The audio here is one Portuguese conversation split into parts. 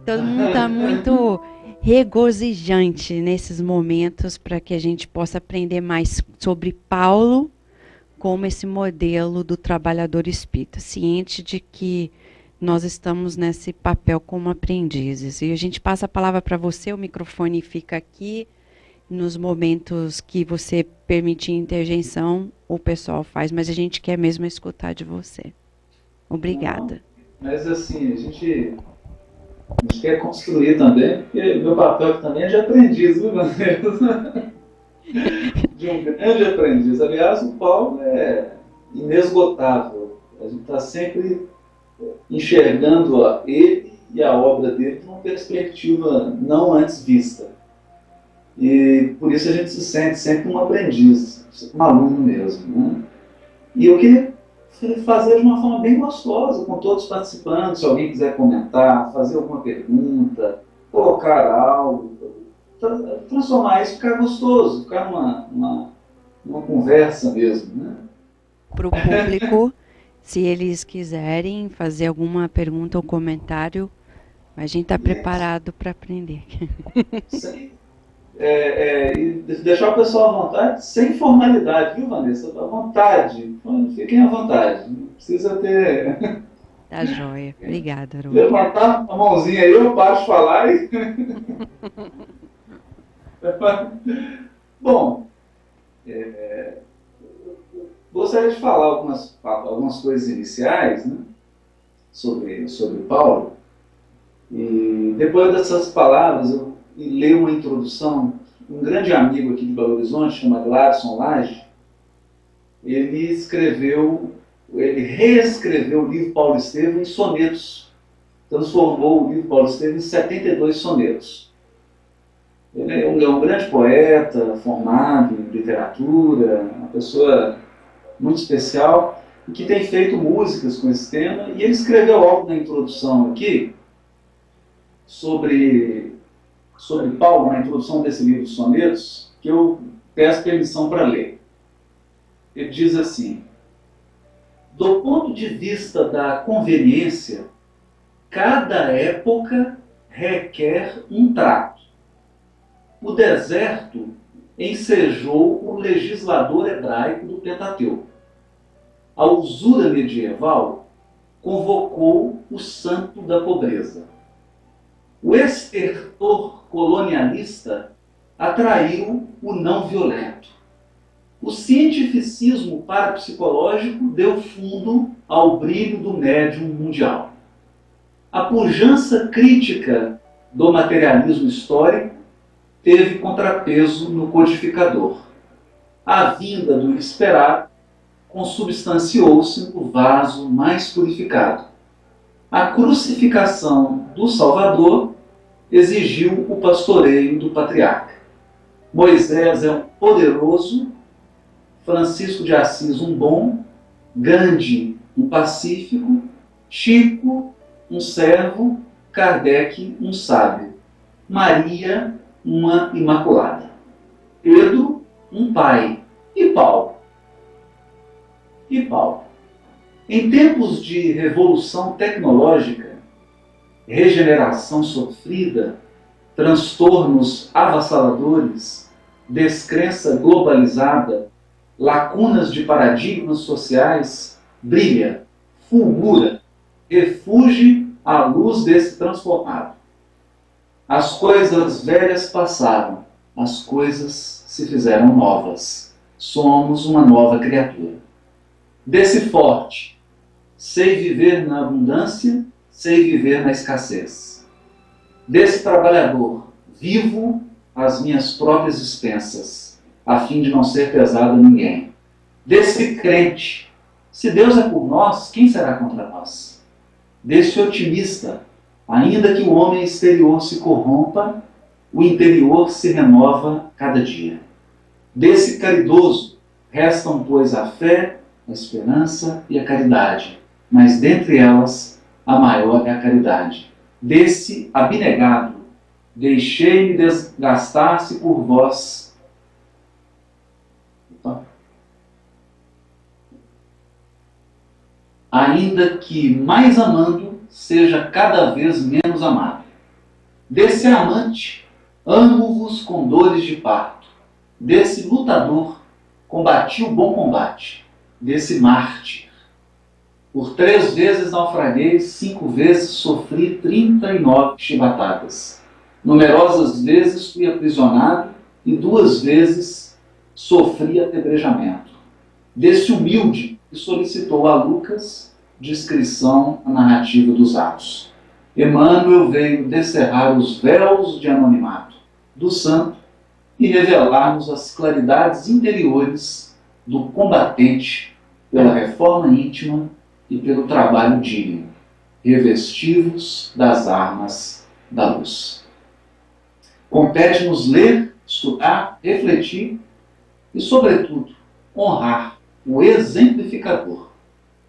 Todo mundo está muito regozijante nesses momentos para que a gente possa aprender mais sobre Paulo como esse modelo do trabalhador espírita, ciente de que nós estamos nesse papel como aprendizes. E a gente passa a palavra para você, o microfone fica aqui. Nos momentos que você permitir interjeição, o pessoal faz, mas a gente quer mesmo escutar de você. Obrigada. Não, mas assim, a gente quer construir também, porque meu papel aqui também é de aprendiz, viu, Vanessa? De um grande aprendiz. Aliás, o Paulo é inesgotável. A gente está sempre enxergando ele e a obra dele numa perspectiva não antes vista. E por isso a gente se sente sempre um aprendiz, um aluno mesmo. Né? E eu queria fazer de uma forma bem gostosa com todos os participantes. Se alguém quiser comentar, fazer alguma pergunta, colocar algo, transformar isso, ficar gostoso, ficar numa conversa mesmo. Né? Para o público, se eles quiserem fazer alguma pergunta ou comentário, a gente está preparado para aprender. Sim. E deixar o pessoal à vontade, sem formalidade, viu, Vanessa? À vontade. Fiquem à vontade. Não precisa ter. Tá joia. Obrigada, Aron. Levantar a mãozinha aí, eu paro de falar e. Bom, gostaria de falar algumas coisas iniciais, né, sobre Paulo. E depois dessas palavras, eu ler uma introdução. Um grande amigo aqui de Belo Horizonte, chamado Gladson Lage, ele reescreveu o livro Paulo Estevam em sonetos. Transformou o livro Paulo Estevam em 72 sonetos. Ele é um grande poeta, formado em literatura, uma pessoa muito especial, e que tem feito músicas com esse tema, e ele escreveu algo na introdução aqui sobre Paulo, na introdução desse livro de sonetos, que eu peço permissão para ler. Ele diz assim: do ponto de vista da conveniência, cada época requer um trato. O deserto ensejou o legislador hebraico do Pentateuco. A usura medieval convocou o santo da pobreza. O estertor colonialista atraiu o não violento. O cientificismo parapsicológico deu fundo ao brilho do médium mundial. A pujança crítica do materialismo histórico teve contrapeso no codificador. A vinda do inesperado consubstanciou-se no vaso mais purificado. A crucificação do Salvador exigiu o pastoreio do patriarca. Moisés é um poderoso, Francisco de Assis um bom, Gandhi um pacífico, Chico um servo, Kardec um sábio, Maria uma imaculada, Pedro um pai, e Paulo? E Paulo? Em tempos de revolução tecnológica, regeneração sofrida, transtornos avassaladores, descrença globalizada, lacunas de paradigmas sociais, brilha, fulgura, refugie à luz desse transformado. As coisas velhas passaram, as coisas se fizeram novas. Somos uma nova criatura. Desse forte, sei viver na abundância, sei viver na escassez. Desse trabalhador, vivo às minhas próprias expensas, a fim de não ser pesado a ninguém. Desse crente, se Deus é por nós, quem será contra nós? Desse otimista, ainda que o homem exterior se corrompa, o interior se renova cada dia. Desse caridoso, restam, pois, a fé, a esperança e a caridade, mas dentre elas, a maior é a caridade. Desse abnegado, deixei-me desgastar-se por vós. Ainda que mais amando, seja cada vez menos amado. Desse amante, amo-vos com dores de parto. Desse lutador, combati o bom combate. Desse mártir. Por 3 vezes naufraguei, 5 vezes sofri 39 chibatadas. Numerosas vezes fui aprisionado e 2 vezes sofri apedrejamento. Desse humilde que solicitou a Lucas descrição a narrativa dos Atos. Emmanuel veio descerrar os véus de anonimato do santo e revelar-nos as claridades interiores do combatente pela reforma íntima e pelo trabalho digno, revestivos das armas da luz. Compete-nos ler, estudar, refletir e, sobretudo, honrar o exemplificador,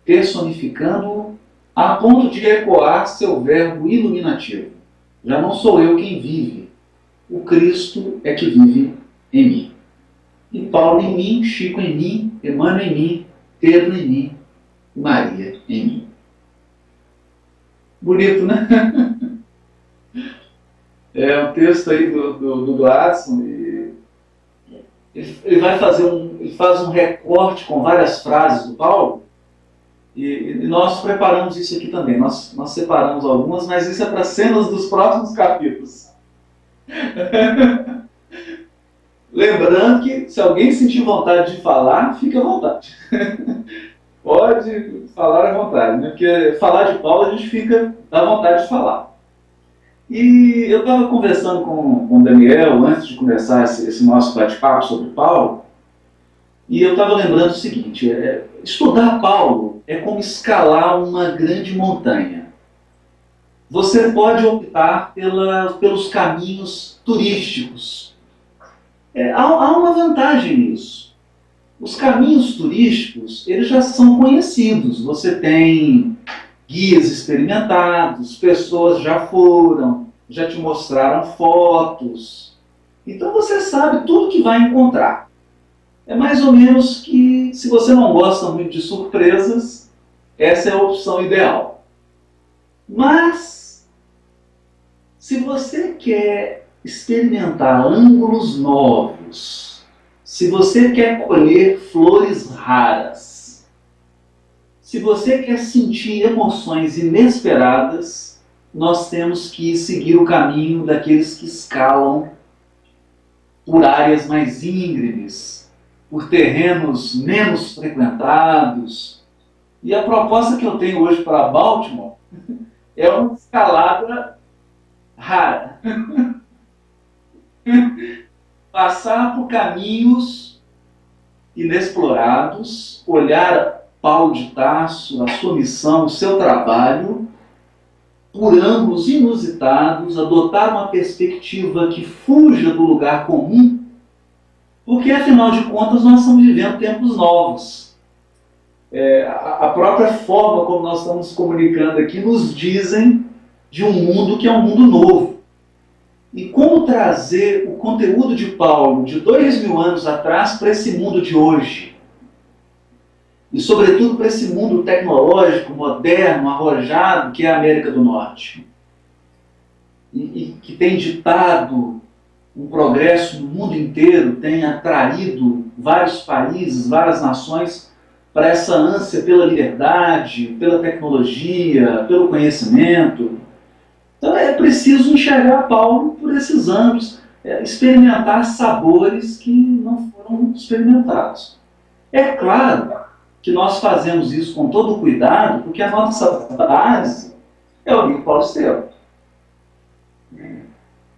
personificando-o a ponto de ecoar seu verbo iluminativo. Já não sou eu quem vive, o Cristo é que vive em mim. E Paulo em mim, Chico em mim, Emmanuel em mim, Pedro em mim, Maria em mim. Bonito, né? É um texto aí do Gladson, e ele faz um recorte com várias frases do Paulo, e nós preparamos isso aqui também. Nós separamos algumas, mas isso é para cenas dos próximos capítulos. Lembrando que se alguém sentir vontade de falar, fique à vontade. Pode falar à vontade, né? Porque falar de Paulo a gente fica à vontade de falar. E eu estava conversando com o Daniel antes de começar esse nosso bate-papo sobre Paulo, e eu estava lembrando o seguinte: estudar Paulo é como escalar uma grande montanha. Você pode optar pelos caminhos turísticos. Há uma vantagem nisso. Os caminhos turísticos, eles já são conhecidos. Você tem guias experimentados, pessoas já foram, já te mostraram fotos. Então você sabe tudo que vai encontrar. É mais ou menos que, se você não gosta muito de surpresas, essa é a opção ideal. Mas, se você quer experimentar ângulos novos, se você quer colher flores raras, se você quer sentir emoções inesperadas, nós temos que seguir o caminho daqueles que escalam por áreas mais íngremes, por terrenos menos frequentados. E a proposta que eu tenho hoje para Baltimore é uma escalada rara. Passar por caminhos inexplorados, olhar Paulo de Tarso, a sua missão, o seu trabalho, por ângulos inusitados, adotar uma perspectiva que fuja do lugar comum, porque, afinal de contas, nós estamos vivendo tempos novos. A própria forma como nós estamos nos comunicando aqui nos dizem de um mundo que é um mundo novo. E como trazer o conteúdo de Paulo de 2000 anos atrás para esse mundo de hoje? E, sobretudo, para esse mundo tecnológico, moderno, arrojado, que é a América do Norte. E que tem ditado um progresso no mundo inteiro, tem atraído vários países, várias nações para essa ânsia pela liberdade, pela tecnologia, pelo conhecimento. Então é preciso enxergar Paulo por esses anos, experimentar sabores que não foram experimentados. É claro que nós fazemos isso com todo o cuidado, porque a nossa base é o livro Paulo Estevam.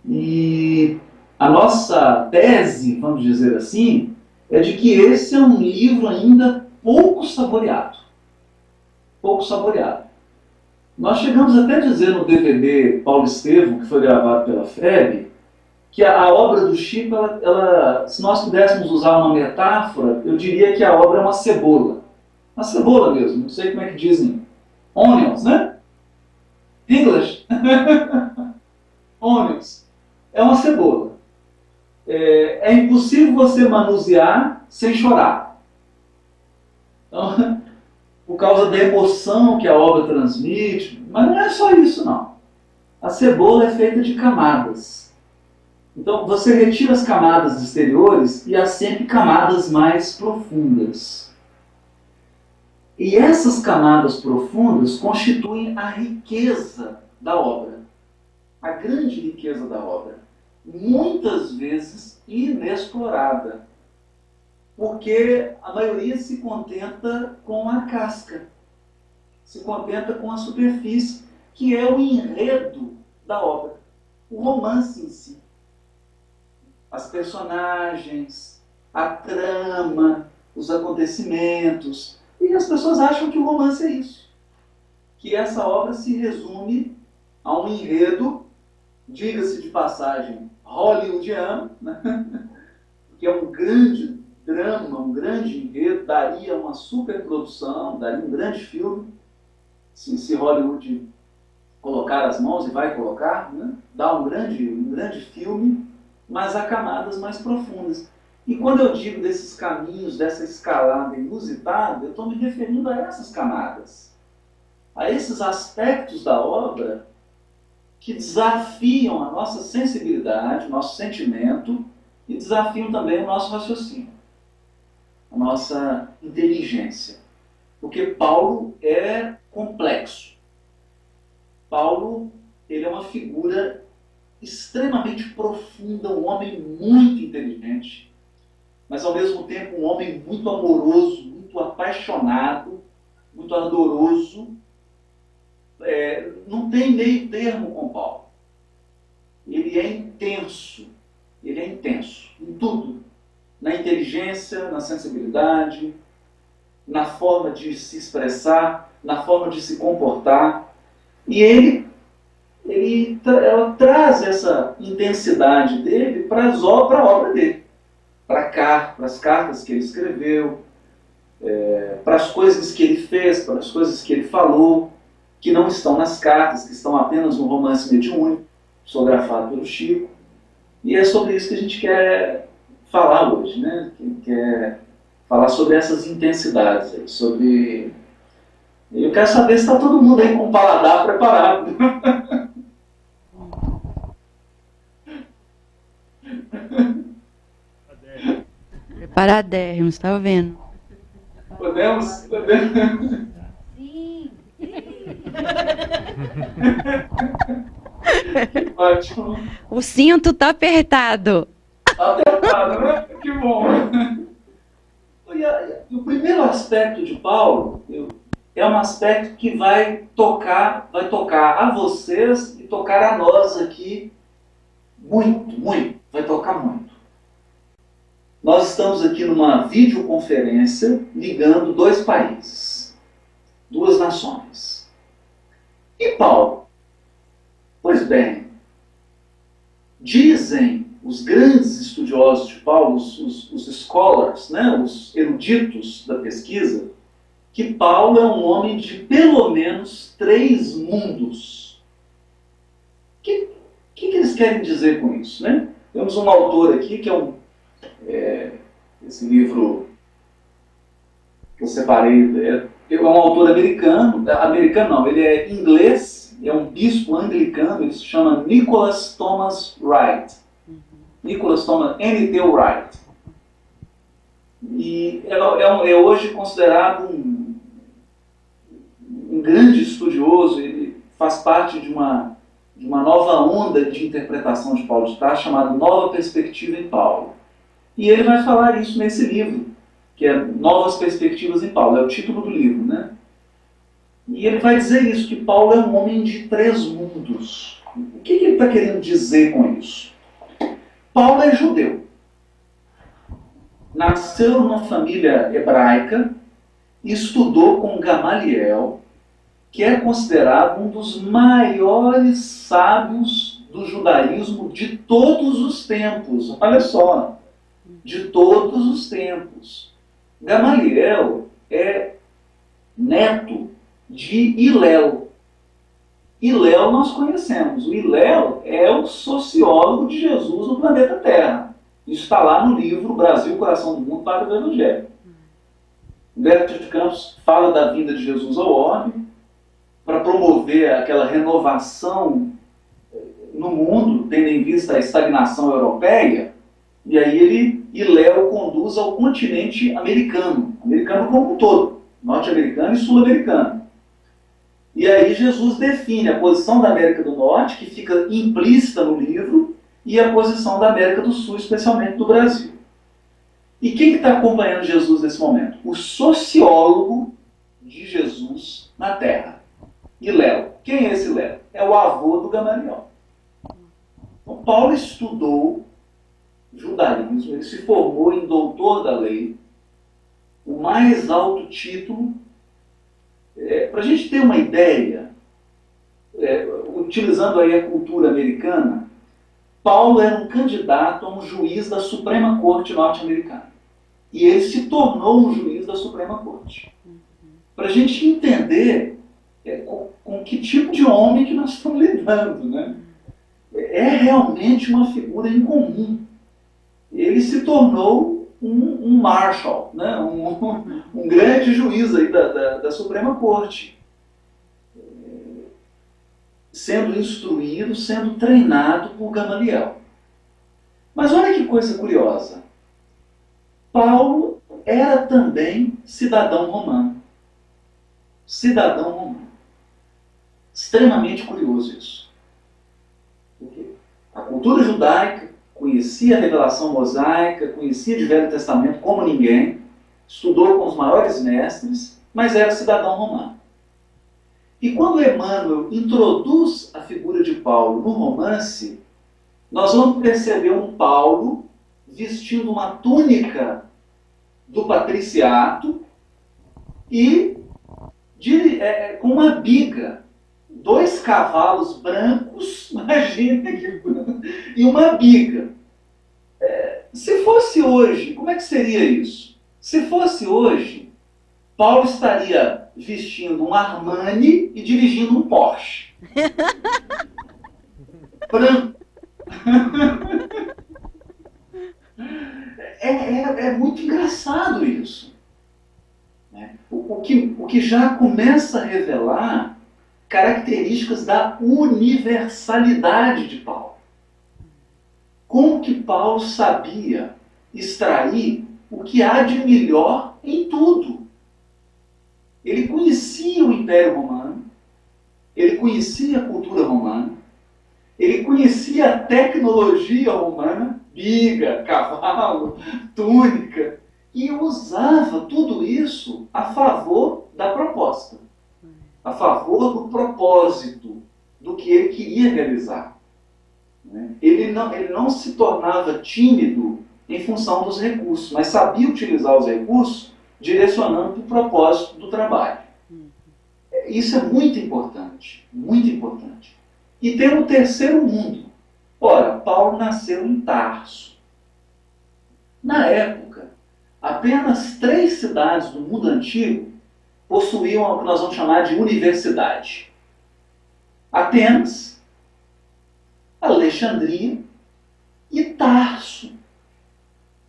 E a nossa tese, vamos dizer assim, é de que esse é um livro ainda pouco saboreado. Pouco saboreado. Nós chegamos até a dizer no DVD Paulo Estevam, que foi gravado pela FEB, que a obra do Chico, se nós pudéssemos usar uma metáfora, eu diria que a obra é uma cebola. Uma cebola mesmo, não sei como é que dizem. Onions, né? English. Onions. É uma cebola. É impossível você manusear sem chorar. Então, por causa da emoção que a obra transmite, mas não é só isso, não. A cebola é feita de camadas. Então, você retira as camadas exteriores e há sempre camadas mais profundas. E essas camadas profundas constituem a riqueza da obra. A grande riqueza da obra. Muitas vezes inexplorada. Porque a maioria se contenta com a casca. Se contenta com a superfície, que é o enredo da obra. O romance em si. As personagens, a trama, os acontecimentos. E as pessoas acham que o romance é isso. Que essa obra se resume a um enredo, diga-se de passagem, hollywoodiano, né? Que é um grande drama, um grande enredo, daria uma superprodução, daria um grande filme, se Hollywood colocar as mãos, e vai colocar, né? Dá um grande filme, mas há camadas mais profundas. E quando eu digo desses caminhos, dessa escalada inusitada, eu estou me referindo a essas camadas, a esses aspectos da obra que desafiam a nossa sensibilidade, o nosso sentimento, e desafiam também o nosso raciocínio, a nossa inteligência. Porque Paulo é complexo. Paulo, ele é uma figura extremamente profunda, um homem muito inteligente, mas ao mesmo tempo um homem muito amoroso, muito apaixonado, muito ardoroso. Não tem meio termo com Paulo. Ele é intenso em tudo. Na inteligência, na sensibilidade, na forma de se expressar, na forma de se comportar. E ela traz essa intensidade dele para a obra dele, para as cartas que ele escreveu, para as coisas que ele fez, para as coisas que ele falou, que não estão nas cartas, que estão apenas no romance mediúnico, psicografado pelo Chico. E é sobre isso que a gente quer falar hoje, né? Quer falar sobre essas intensidades aí, sobre... Eu quero saber se está todo mundo aí com o paladar preparado. Preparadérrimos, está vendo? Podemos? Sim. Ótimo. O cinto está apertado. Apertado, né? Que bom. E o primeiro aspecto de Paulo é um aspecto que vai tocar a vocês e tocar a nós aqui muito, vai tocar muito. Nós estamos aqui numa videoconferência ligando dois países, duas nações. E Paulo? Pois bem, dizem os grandes estudiosos de Paulo, os scholars, né, os eruditos da pesquisa, que Paulo é um homem de pelo menos 3 mundos. O que eles querem dizer com isso, né? Temos um autor aqui que esse livro que eu separei, é um autor americano não, ele é inglês, é um bispo anglicano, ele se chama Nicholas Thomas Wright. Nicholas Thomas N.T. Wright. E é hoje considerado um grande estudioso, ele faz parte de uma nova onda de interpretação de Paulo de Tarso, chamada Nova Perspectiva em Paulo. E ele vai falar isso nesse livro, que é Novas Perspectivas em Paulo, é o título do livro, né? E ele vai dizer isso, que Paulo é um homem de 3 mundos. O que ele está querendo dizer com isso? Paulo é judeu. Nasceu numa família hebraica, estudou com Gamaliel, que é considerado um dos maiores sábios do judaísmo de todos os tempos. Olha só, de todos os tempos. Gamaliel é neto de Hilel. Hilel nós conhecemos. O Hilel é o sociólogo de Jesus no planeta Terra. Isso está lá no livro Brasil, Coração do Mundo, Pátria do Evangelho. Humberto de Campos fala da vinda de Jesus ao orbe para promover aquela renovação no mundo, tendo em vista a estagnação europeia, e aí Léo conduz ao continente americano, americano como um todo, norte-americano e sul-americano. E aí Jesus define a posição da América do Norte, que fica implícita no livro, e a posição da América do Sul, especialmente do Brasil. E quem está acompanhando Jesus nesse momento? O sociólogo de Jesus na Terra. E Léo. Quem é esse Léo? É o avô do Gamaliel. Então, Paulo estudou judaísmo, ele se formou em doutor da lei, o mais alto título. Para a gente ter uma ideia, utilizando aí a cultura americana, Paulo era um candidato a um juiz da Suprema Corte norte-americana. E ele se tornou um juiz da Suprema Corte. Para a gente entender com que tipo de homem que nós estamos lidando, né? É realmente uma figura incomum. Ele se tornou um marshal, né? um grande juiz aí da Suprema Corte. Sendo instruído, sendo treinado por Gamaliel. Mas olha que coisa curiosa. Paulo era também cidadão romano. Cidadão romano. Extremamente curioso isso. Porque a cultura judaica conhecia a revelação mosaica, conhecia o Velho Testamento como ninguém, estudou com os maiores mestres, mas era cidadão romano. E quando Emmanuel introduz a figura de Paulo no romance, nós vamos perceber um Paulo vestindo uma túnica do patriciato e com uma biga, 2 cavalos brancos, imagina, e uma biga. Se fosse hoje, como é que seria isso? Se fosse hoje, Paulo estaria vestindo um Armani e dirigindo um Porsche. Branco. É muito engraçado isso. Né? O que já começa a revelar características da universalidade de Paulo. Como que Paulo sabia extrair o que há de melhor em tudo. Ele conhecia o Império Romano, ele conhecia a cultura romana, ele conhecia a tecnologia romana, biga, cavalo, túnica, e usava tudo isso a favor da proposta, a favor do propósito, do que ele queria realizar. Ele não se tornava tímido em função dos recursos, mas sabia utilizar os recursos direcionando para o propósito do trabalho. Isso é muito importante, muito importante. E tem um terceiro mundo. Ora, Paulo nasceu em Tarso. Na época, apenas 3 cidades do mundo antigo possuíam o que nós vamos chamar de universidade. Atenas, Alexandria e Tarso.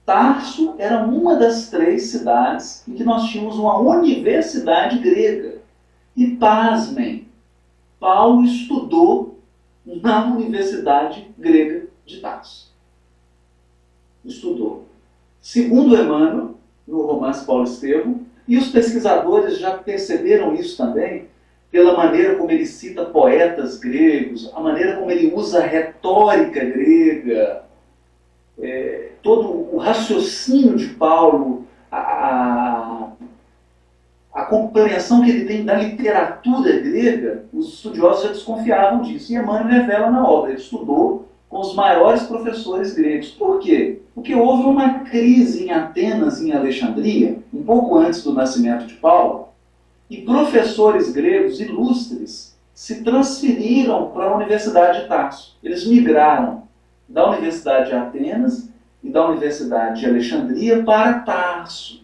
Tarso era uma das 3 cidades em que nós tínhamos uma universidade grega. E pasmem, Paulo estudou na Universidade Grega de Tarso. Estudou. Segundo Emmanuel, no romance Paulo Estevão, e os pesquisadores já perceberam isso também, pela maneira como ele cita poetas gregos, a maneira como ele usa a retórica grega, todo o raciocínio de Paulo, a compreensão que ele tem da literatura grega, os estudiosos já desconfiavam disso. E Emmanuel revela na obra, ele estudou com os maiores professores gregos. Por quê? Porque houve uma crise em Atenas e em Alexandria, um pouco antes do nascimento de Paulo, e professores gregos ilustres se transferiram para a Universidade de Tarso. Eles migraram da Universidade de Atenas e da Universidade de Alexandria para Tarso.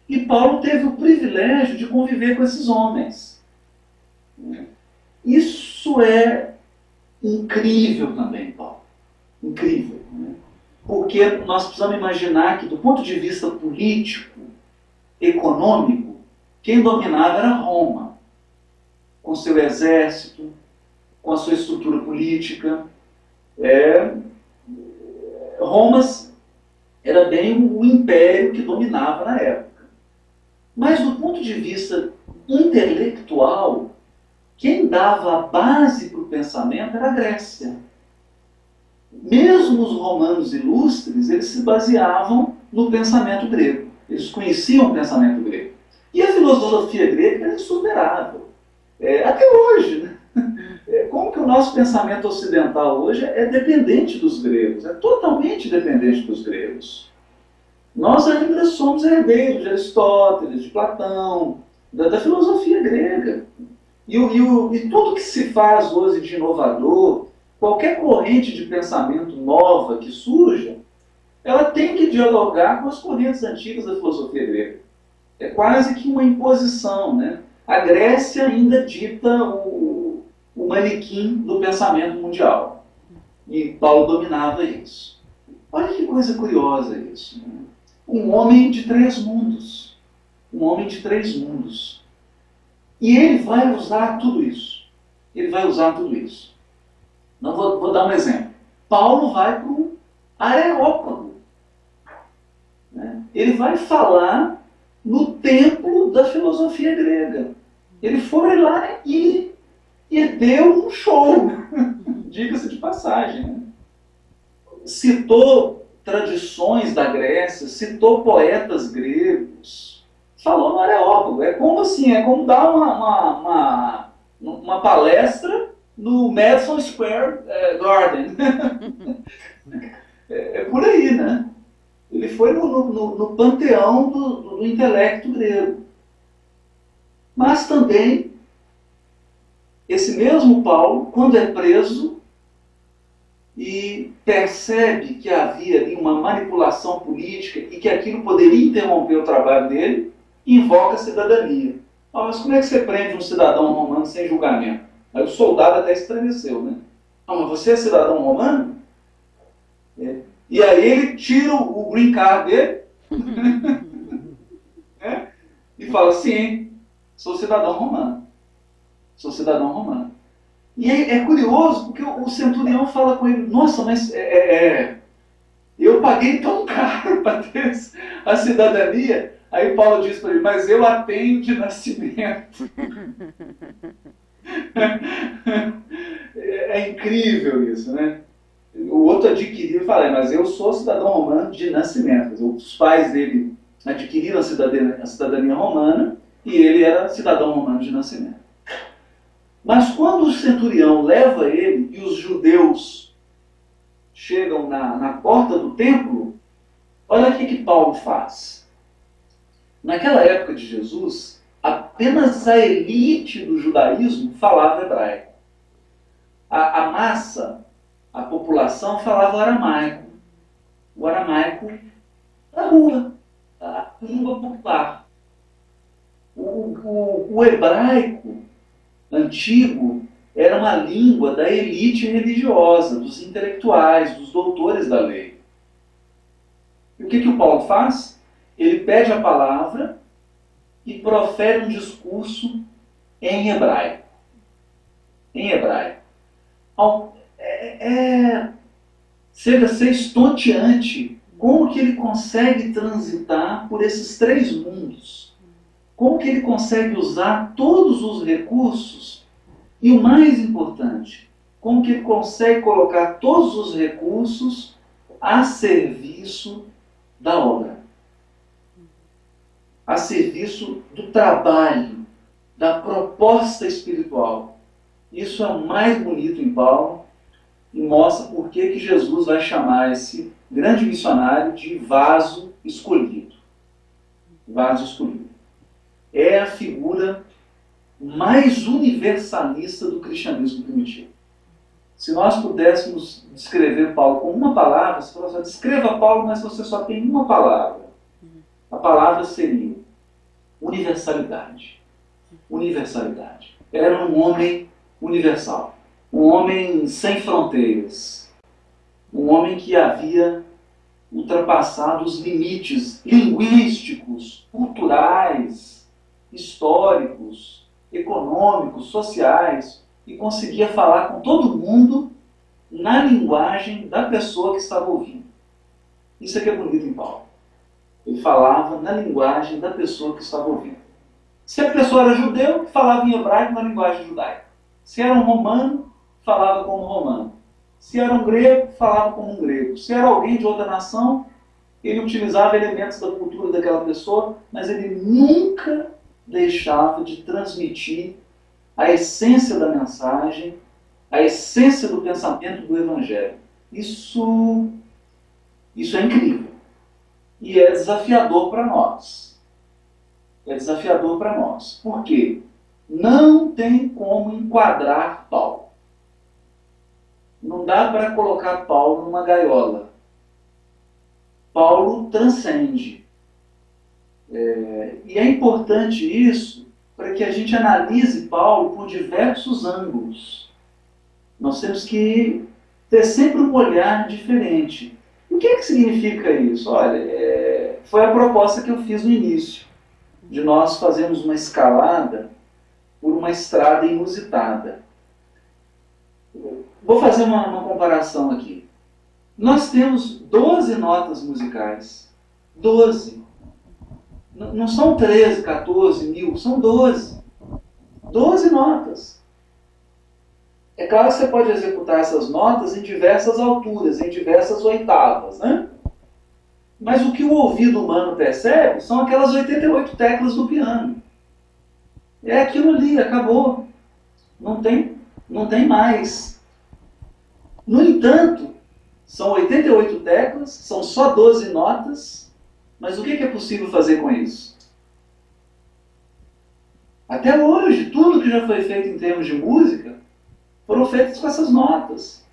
E Paulo teve o privilégio de conviver com esses homens. Isso é incrível também, Paulo. Incrível. Né? Porque nós precisamos imaginar que, do ponto de vista político, econômico, quem dominava era Roma, com seu exército, com a sua estrutura política. Roma era bem o império que dominava na época. Mas do ponto de vista intelectual, quem dava a base para o pensamento era a Grécia. Mesmo os romanos ilustres, eles se baseavam no pensamento grego. Eles conheciam o pensamento grego. E a filosofia grega era insuperável. Até hoje, né? Como que o nosso pensamento ocidental hoje é dependente dos gregos, é totalmente dependente dos gregos. Nós ainda somos herdeiros de Aristóteles, de Platão, da filosofia grega. E tudo que se faz hoje de inovador, qualquer corrente de pensamento nova que surja, ela tem que dialogar com as correntes antigas da filosofia grega. É quase que uma imposição, né? A Grécia ainda dita o manequim do pensamento mundial. E Paulo dominava isso. Olha que coisa curiosa isso, né? Um homem de 3 mundos. Um homem de 3 mundos. E ele vai usar tudo isso. Ele vai usar tudo isso. Não vou dar um exemplo. Paulo vai para o Areópago. Né? Ele vai falar no templo da filosofia grega. Ele foi lá e deu um show. Diga-se de passagem. Né? Citou tradições da Grécia, citou poetas gregos, falou no Areópago. É como assim, é como dar uma palestra no Madison Square Garden. É por aí, né? Ele foi no panteão do intelecto grego. Mas também, esse mesmo Paulo, quando é preso e percebe que havia ali uma manipulação política e que aquilo poderia interromper o trabalho dele, invoca a cidadania. Mas como é que você prende um cidadão romano sem julgamento? Aí o soldado até estremeceu, né? Mas você é cidadão romano? E aí ele tira o green card dele e fala, sim, sou cidadão romano. Sou cidadão romano. E é curioso, porque o centurião fala com ele, nossa, mas eu paguei tão caro para ter a cidadania. Aí Paulo diz para ele, mas eu a tenho de nascimento. É incrível isso, né? O outro adquiriu e fala, mas eu sou cidadão romano de nascimento. Os pais dele adquiriram a cidadania romana e ele era cidadão romano de nascimento. Mas quando o centurião leva ele e os judeus chegam na porta do templo, olha o que Paulo faz. Naquela época de Jesus, apenas a elite do judaísmo falava hebraico. A massa, a população falava o aramaico. O aramaico da rua, a língua popular. O hebraico antigo era uma língua da elite religiosa, dos intelectuais, dos doutores da lei. E o que o Paulo faz? Ele pede a palavra e profere um discurso em hebraico. Em hebraico. Chega a ser estonteante como que ele consegue transitar por esses 3 mundos. Como que ele consegue usar todos os recursos e, o mais importante, como que ele consegue colocar todos os recursos a serviço da obra, a serviço do trabalho, da proposta espiritual. Isso é o mais bonito em Paulo e mostra por que Jesus vai chamar esse grande missionário de vaso escolhido. Vaso escolhido. É a figura mais universalista do cristianismo primitivo. Se nós pudéssemos descrever Paulo com uma palavra, você fala assim, descreva Paulo, mas você só tem uma palavra. A palavra seria universalidade. Universalidade. Era um homem universal. Um homem sem fronteiras. Um homem que havia ultrapassado os limites linguísticos, culturais, históricos, econômicos, sociais, e conseguia falar com todo mundo na linguagem da pessoa que estava ouvindo. Isso aqui é bonito em Paulo. Ele falava na linguagem da pessoa que estava ouvindo. Se a pessoa era judeu, falava em hebraico na linguagem judaica. Se era um romano, falava como romano. Se era um grego, falava como um grego. Se era alguém de outra nação, ele utilizava elementos da cultura daquela pessoa, mas ele nunca deixava de transmitir a essência da mensagem, a essência do pensamento do Evangelho. Isso é incrível. E é desafiador para nós. É desafiador para nós. Por quê? Não tem como enquadrar Paulo. Não dá para colocar Paulo numa gaiola. Paulo transcende. E é importante isso para que a gente analise Paulo por diversos ângulos. Nós temos que ter sempre um olhar diferente. O que significa isso? Olha, foi a proposta que eu fiz no início, de nós fazermos uma escalada por uma estrada inusitada. Vou fazer uma comparação aqui. Nós temos 12 notas musicais. 12. Não são 13, 14 mil, são 12. 12 notas. É claro que você pode executar essas notas em diversas alturas, em diversas oitavas, né? Mas o que o ouvido humano percebe são aquelas 88 teclas do piano. É aquilo ali, acabou. Não tem mais. No entanto, são 88 teclas, são só 12 notas, mas o que é possível fazer com isso? Até hoje, tudo que já foi feito em termos de música foram feitos com essas notas.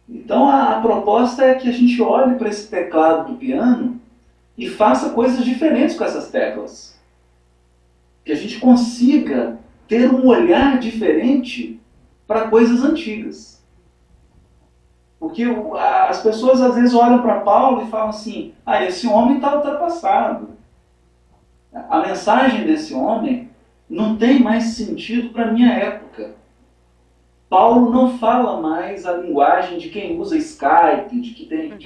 Então a proposta é que a gente olhe para esse teclado do piano e faça coisas diferentes com essas teclas. Que a gente consiga ter um olhar diferente para coisas antigas. Porque as pessoas às vezes olham para Paulo e falam assim, esse homem está ultrapassado. A mensagem desse homem não tem mais sentido para a minha época. Paulo não fala mais a linguagem de quem usa Skype, de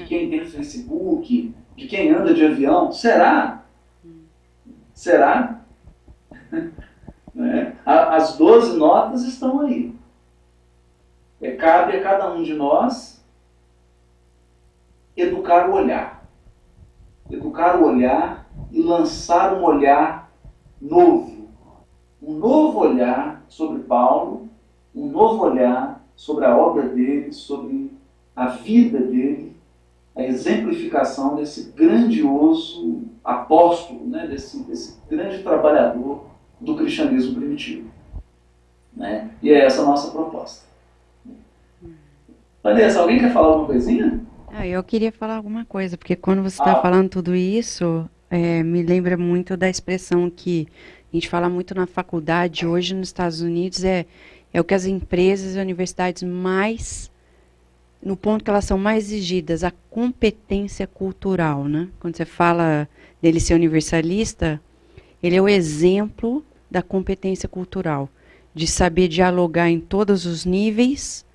quem tem Facebook, de quem anda de avião. Será? Será? As 12 notas estão aí. Cabe a cada um de nós educar o olhar. Educar o olhar e lançar um olhar novo. Um novo olhar sobre Paulo, um novo olhar sobre a obra dele, sobre a vida dele, a exemplificação desse grandioso apóstolo, né? desse grande trabalhador do cristianismo primitivo. Né? E é essa a nossa proposta. Vanessa, alguém quer falar alguma coisinha? Eu queria falar alguma coisa, porque quando você está falando tudo isso, me lembra muito da expressão que a gente fala muito na faculdade hoje nos Estados Unidos, é o que as empresas e universidades mais, no ponto que elas são mais exigidas, a competência cultural, né? Quando você fala dele ser universalista, ele é o exemplo da competência cultural, de saber dialogar em todos os níveis,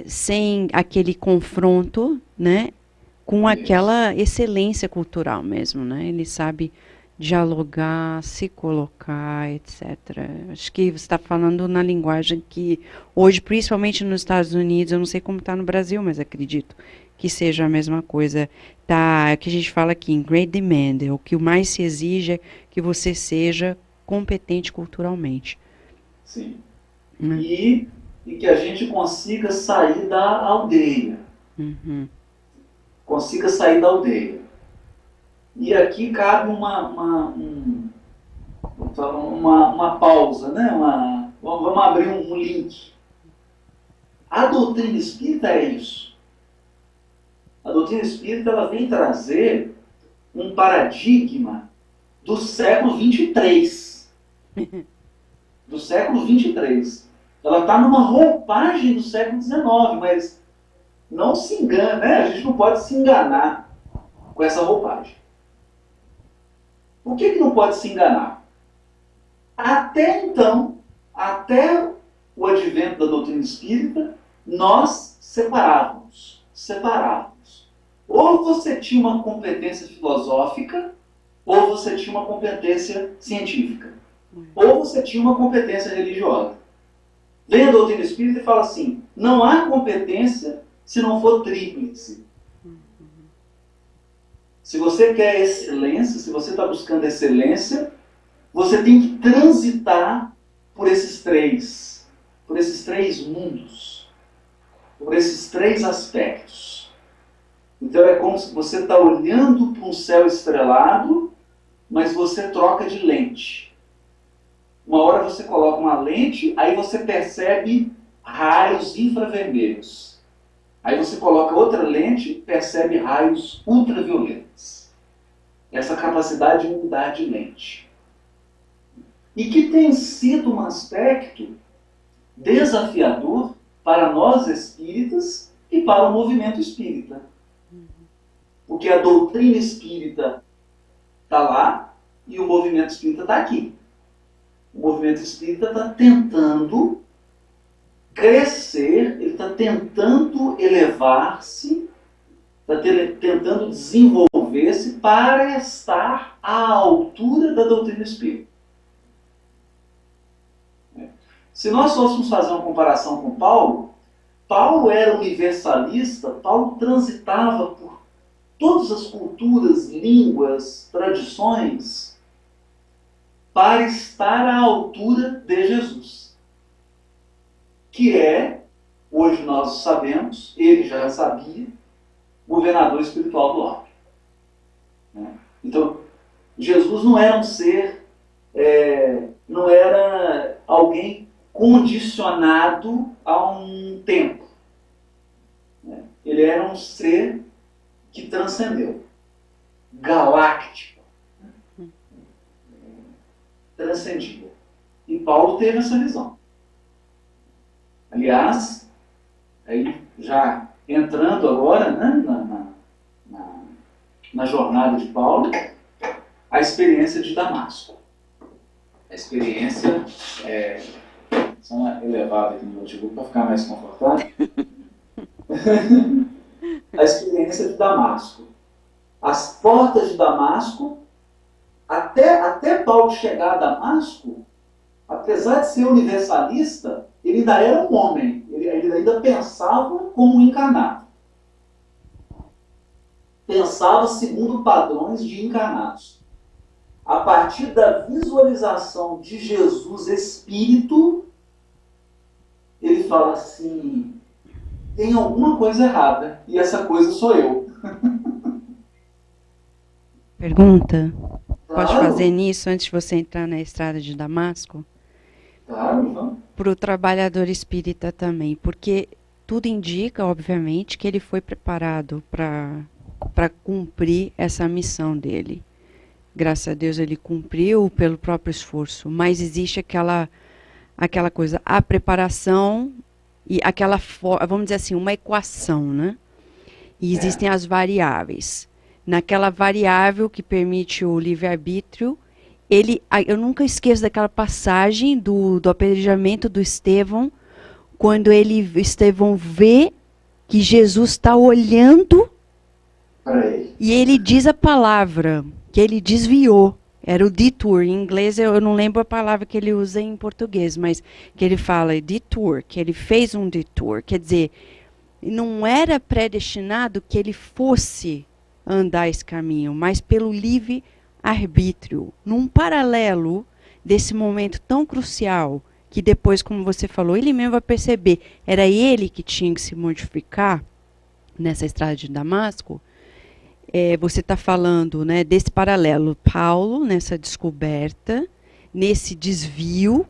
sem aquele confronto, né? Com aquela excelência cultural mesmo, né? Ele sabe dialogar, se colocar, etc. Acho que você está falando na linguagem que hoje, principalmente nos Estados Unidos, eu não sei como está no Brasil, mas acredito que seja a mesma coisa. Tá, que a gente fala aqui em great demand, o que mais se exige é que você seja competente culturalmente. Sim. E que a gente consiga sair da aldeia. Uhum. Consiga sair da aldeia. E aqui cabe uma pausa, né? Vamos abrir um link. A doutrina espírita é isso. A doutrina espírita ela vem trazer um paradigma do século 23. Do século 23. Ela está numa roupagem do século 19, mas não se engana, né? A gente não pode se enganar com essa roupagem. Por que não pode se enganar? Até então, até o advento da doutrina espírita, nós separávamos. Ou você tinha uma competência filosófica, ou você tinha uma competência científica. Ou você tinha uma competência religiosa. Vem a doutrina espírita e fala assim, não há competência se não for tríplice. Se você quer excelência, se você está buscando excelência, você tem que transitar por esses três mundos, por esses três aspectos. Então é como se você está olhando para um céu estrelado, mas você troca de lente. Uma hora você coloca uma lente, aí você percebe raios infravermelhos. Aí você coloca outra lente, percebe raios ultravioletas. Essa capacidade de mudar de lente. E que tem sido um aspecto desafiador para nós espíritas e para o movimento espírita. Porque a doutrina espírita está lá e o movimento espírita está aqui. O movimento espírita está tentando crescer, ele está tentando elevar-se, está tentando desenvolver-se para estar à altura da doutrina espírita. Se nós fôssemos fazer uma comparação com Paulo, Paulo era universalista, Paulo transitava por todas as culturas, línguas, tradições, para estar à altura de Jesus. Que é, hoje nós sabemos, ele já sabia, governador espiritual do orbe. Então, Jesus não era um ser, não era alguém condicionado a um tempo. Ele era um ser que transcendeu. Galáctico. Transcendia. E Paulo teve essa visão. Aliás, aí já entrando agora, né, na jornada de Paulo, a experiência de Damasco. A experiência só elevada aqui no notebook para ficar mais confortável. A experiência de Damasco. As portas de Damasco, até Paulo chegar a Damasco, apesar de ser universalista, ele ainda era um homem, ele ainda pensava como um encarnado. Pensava segundo padrões de encarnados. A partir da visualização de Jesus Espírito, ele fala assim, tem alguma coisa errada, e essa coisa sou eu. Pergunta? Claro. Pode fazer nisso antes de você entrar na estrada de Damasco? Claro, vamos. Para o trabalhador espírita também, porque tudo indica, obviamente, que ele foi preparado para cumprir essa missão dele. Graças a Deus ele cumpriu pelo próprio esforço, mas existe aquela coisa, a preparação e aquela, vamos dizer assim, uma equação, né? E existem as variáveis. Naquela variável que permite o livre-arbítrio, eu nunca esqueço daquela passagem do apedrejamento do Estevão, quando Estevão vê que Jesus está olhando e ele diz a palavra que ele desviou. Era o detour. Em inglês eu não lembro a palavra que ele usa em português, mas que ele fala detour, que ele fez um detour. Quer dizer, não era predestinado que ele fosse andar esse caminho, mas pelo livre arbítrio, num paralelo desse momento tão crucial, que depois, como você falou, ele mesmo vai perceber, era ele que tinha que se modificar nessa estrada de Damasco. Você está falando, né, desse paralelo, Paulo, nessa descoberta, nesse desvio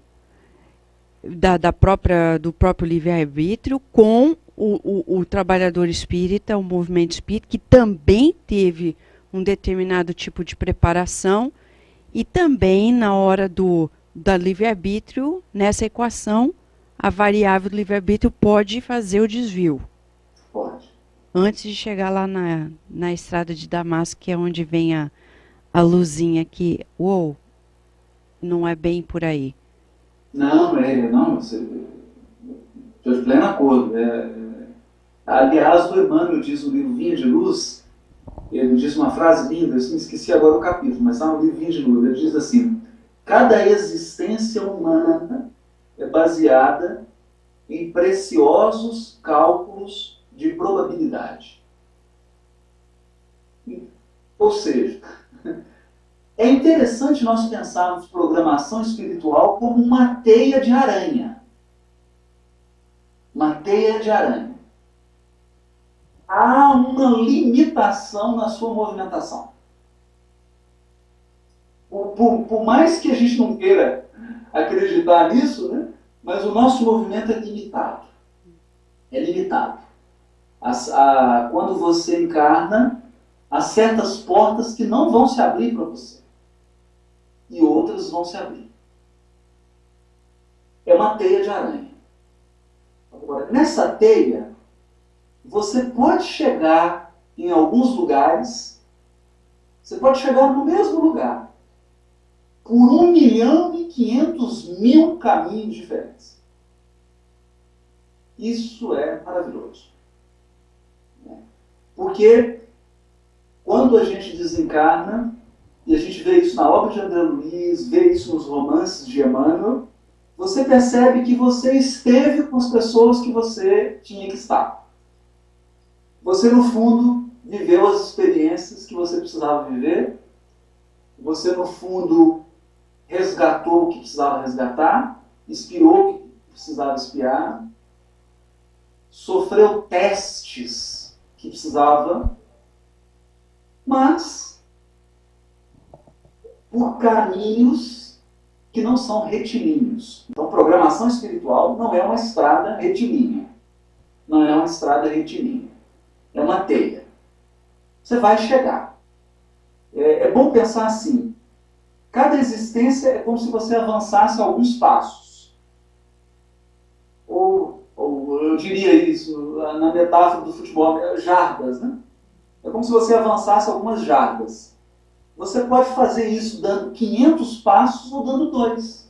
do próprio livre-arbítrio, com o trabalhador espírita, o movimento espírita, que também teve um determinado tipo de preparação, e também na hora da livre-arbítrio, nessa equação, a variável do livre-arbítrio pode fazer o desvio. Pode. Antes de chegar lá na estrada de Damasco, que é onde vem a luzinha que, não é bem por aí. Não, Estou de pleno acordo. Aliás, o Emmanuel diz no livro Vinha de Luz, ele diz uma frase linda, eu me esqueci agora o capítulo, mas está no livro Vinha de Luz, ele diz assim: cada existência humana é baseada em preciosos cálculos de probabilidade. Ou seja, é interessante nós pensarmos programação espiritual como uma teia de aranha. Uma teia de aranha. Há uma limitação na sua movimentação. Por mais que a gente não queira acreditar nisso, né? Mas o nosso movimento é limitado. É limitado. Quando você encarna, há certas portas que não vão se abrir para você. E outras vão se abrir. É uma teia de aranha. Agora, nessa teia, você pode chegar em alguns lugares, você pode chegar no mesmo lugar, por 1.500.000 caminhos diferentes. Isso é maravilhoso. Porque quando a gente desencarna, e a gente vê isso na obra de André Luiz, vê isso nos romances de Emmanuel, você percebe que você esteve com as pessoas que você tinha que estar. Você, no fundo, viveu as experiências que você precisava viver. Você, no fundo, resgatou o que precisava resgatar, espiou o que precisava espiar, sofreu testes que precisava, mas por caminhos que não são retilíneos. Então, programação espiritual não é uma estrada retilínea. Não é uma estrada retilínea. É uma teia. Você vai chegar. É bom pensar assim. Cada existência é como se você avançasse alguns passos. Ou eu diria isso, na metáfora do futebol, jardas, né? É como se você avançasse algumas jardas. Você pode fazer isso dando 500 passos ou dando 2.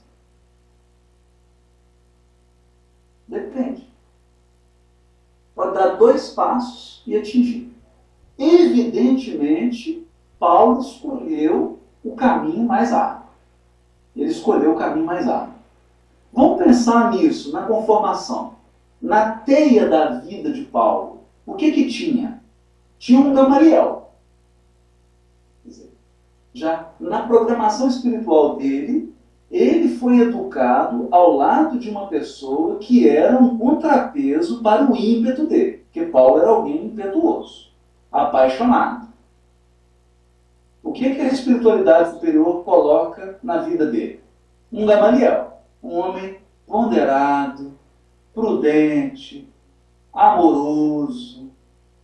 Depende. Pode dar 2 passos e atingir. Evidentemente, Paulo escolheu o caminho mais árduo. Ele escolheu o caminho mais árduo. Vamos pensar nisso, na conformação. Na teia da vida de Paulo, o que tinha? Tinha um Gamaliel. Quer dizer, já na programação espiritual dele, ele foi educado ao lado de uma pessoa que era um contrapeso para o ímpeto dele. Porque Paulo era alguém impetuoso, apaixonado. O que a espiritualidade superior coloca na vida dele? Um Gamaliel, um homem ponderado, prudente, amoroso,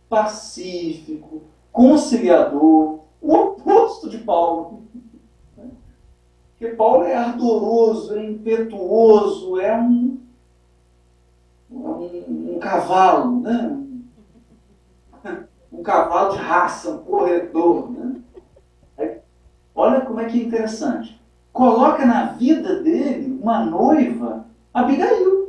pacífico, conciliador, o oposto de Paulo. Porque Paulo é ardoroso, é impetuoso, é um cavalo, né? Um cavalo de raça, um corredor, né? Olha como é que é interessante. Coloca na vida dele uma noiva, Abigail.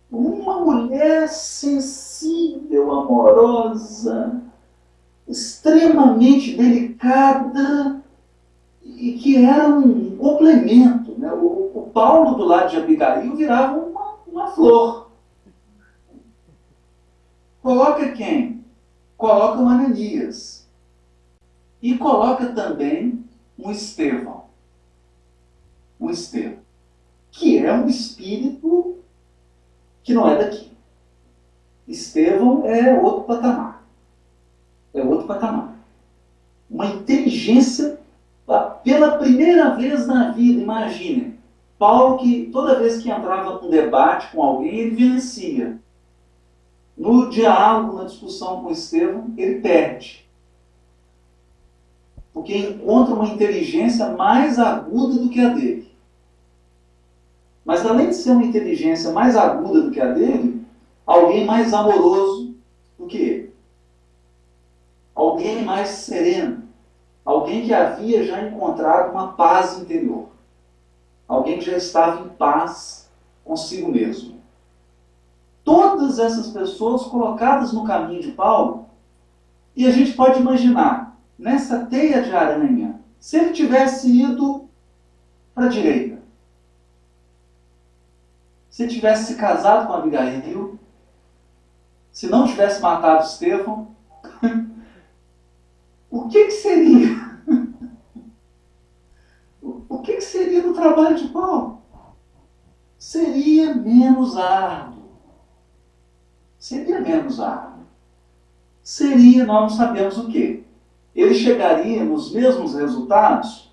Uma mulher sensível, amorosa, extremamente delicada e que era um complemento. Né? O Paulo do lado de Abigail virava uma flor. Coloca quem? Coloca o Ananias. E coloca também um Estevão. Um Estevão. Que é um espírito que não é daqui. Estevão é outro patamar. É outro patamar. Uma inteligência, pela primeira vez na vida, imagine. Paulo, que toda vez que entrava num debate com alguém, ele vencia. No diálogo, na discussão com Estevão, ele perde. Porque encontra uma inteligência mais aguda do que a dele. Mas além de ser uma inteligência mais aguda do que a dele, alguém mais amoroso do que ele. Alguém mais sereno. Alguém que havia já encontrado uma paz interior. Alguém que já estava em paz consigo mesmo. Todas essas pessoas colocadas no caminho de Paulo, e a gente pode imaginar, nessa teia de aranha, se ele tivesse ido para a direita, se tivesse se casado com Abigail, se não tivesse matado Estevão, o que seria? O que seria do trabalho de Paulo? Seria menos árduo. Seria menos árduo. Seria, nós não sabemos o quê. Ele chegaria nos mesmos resultados?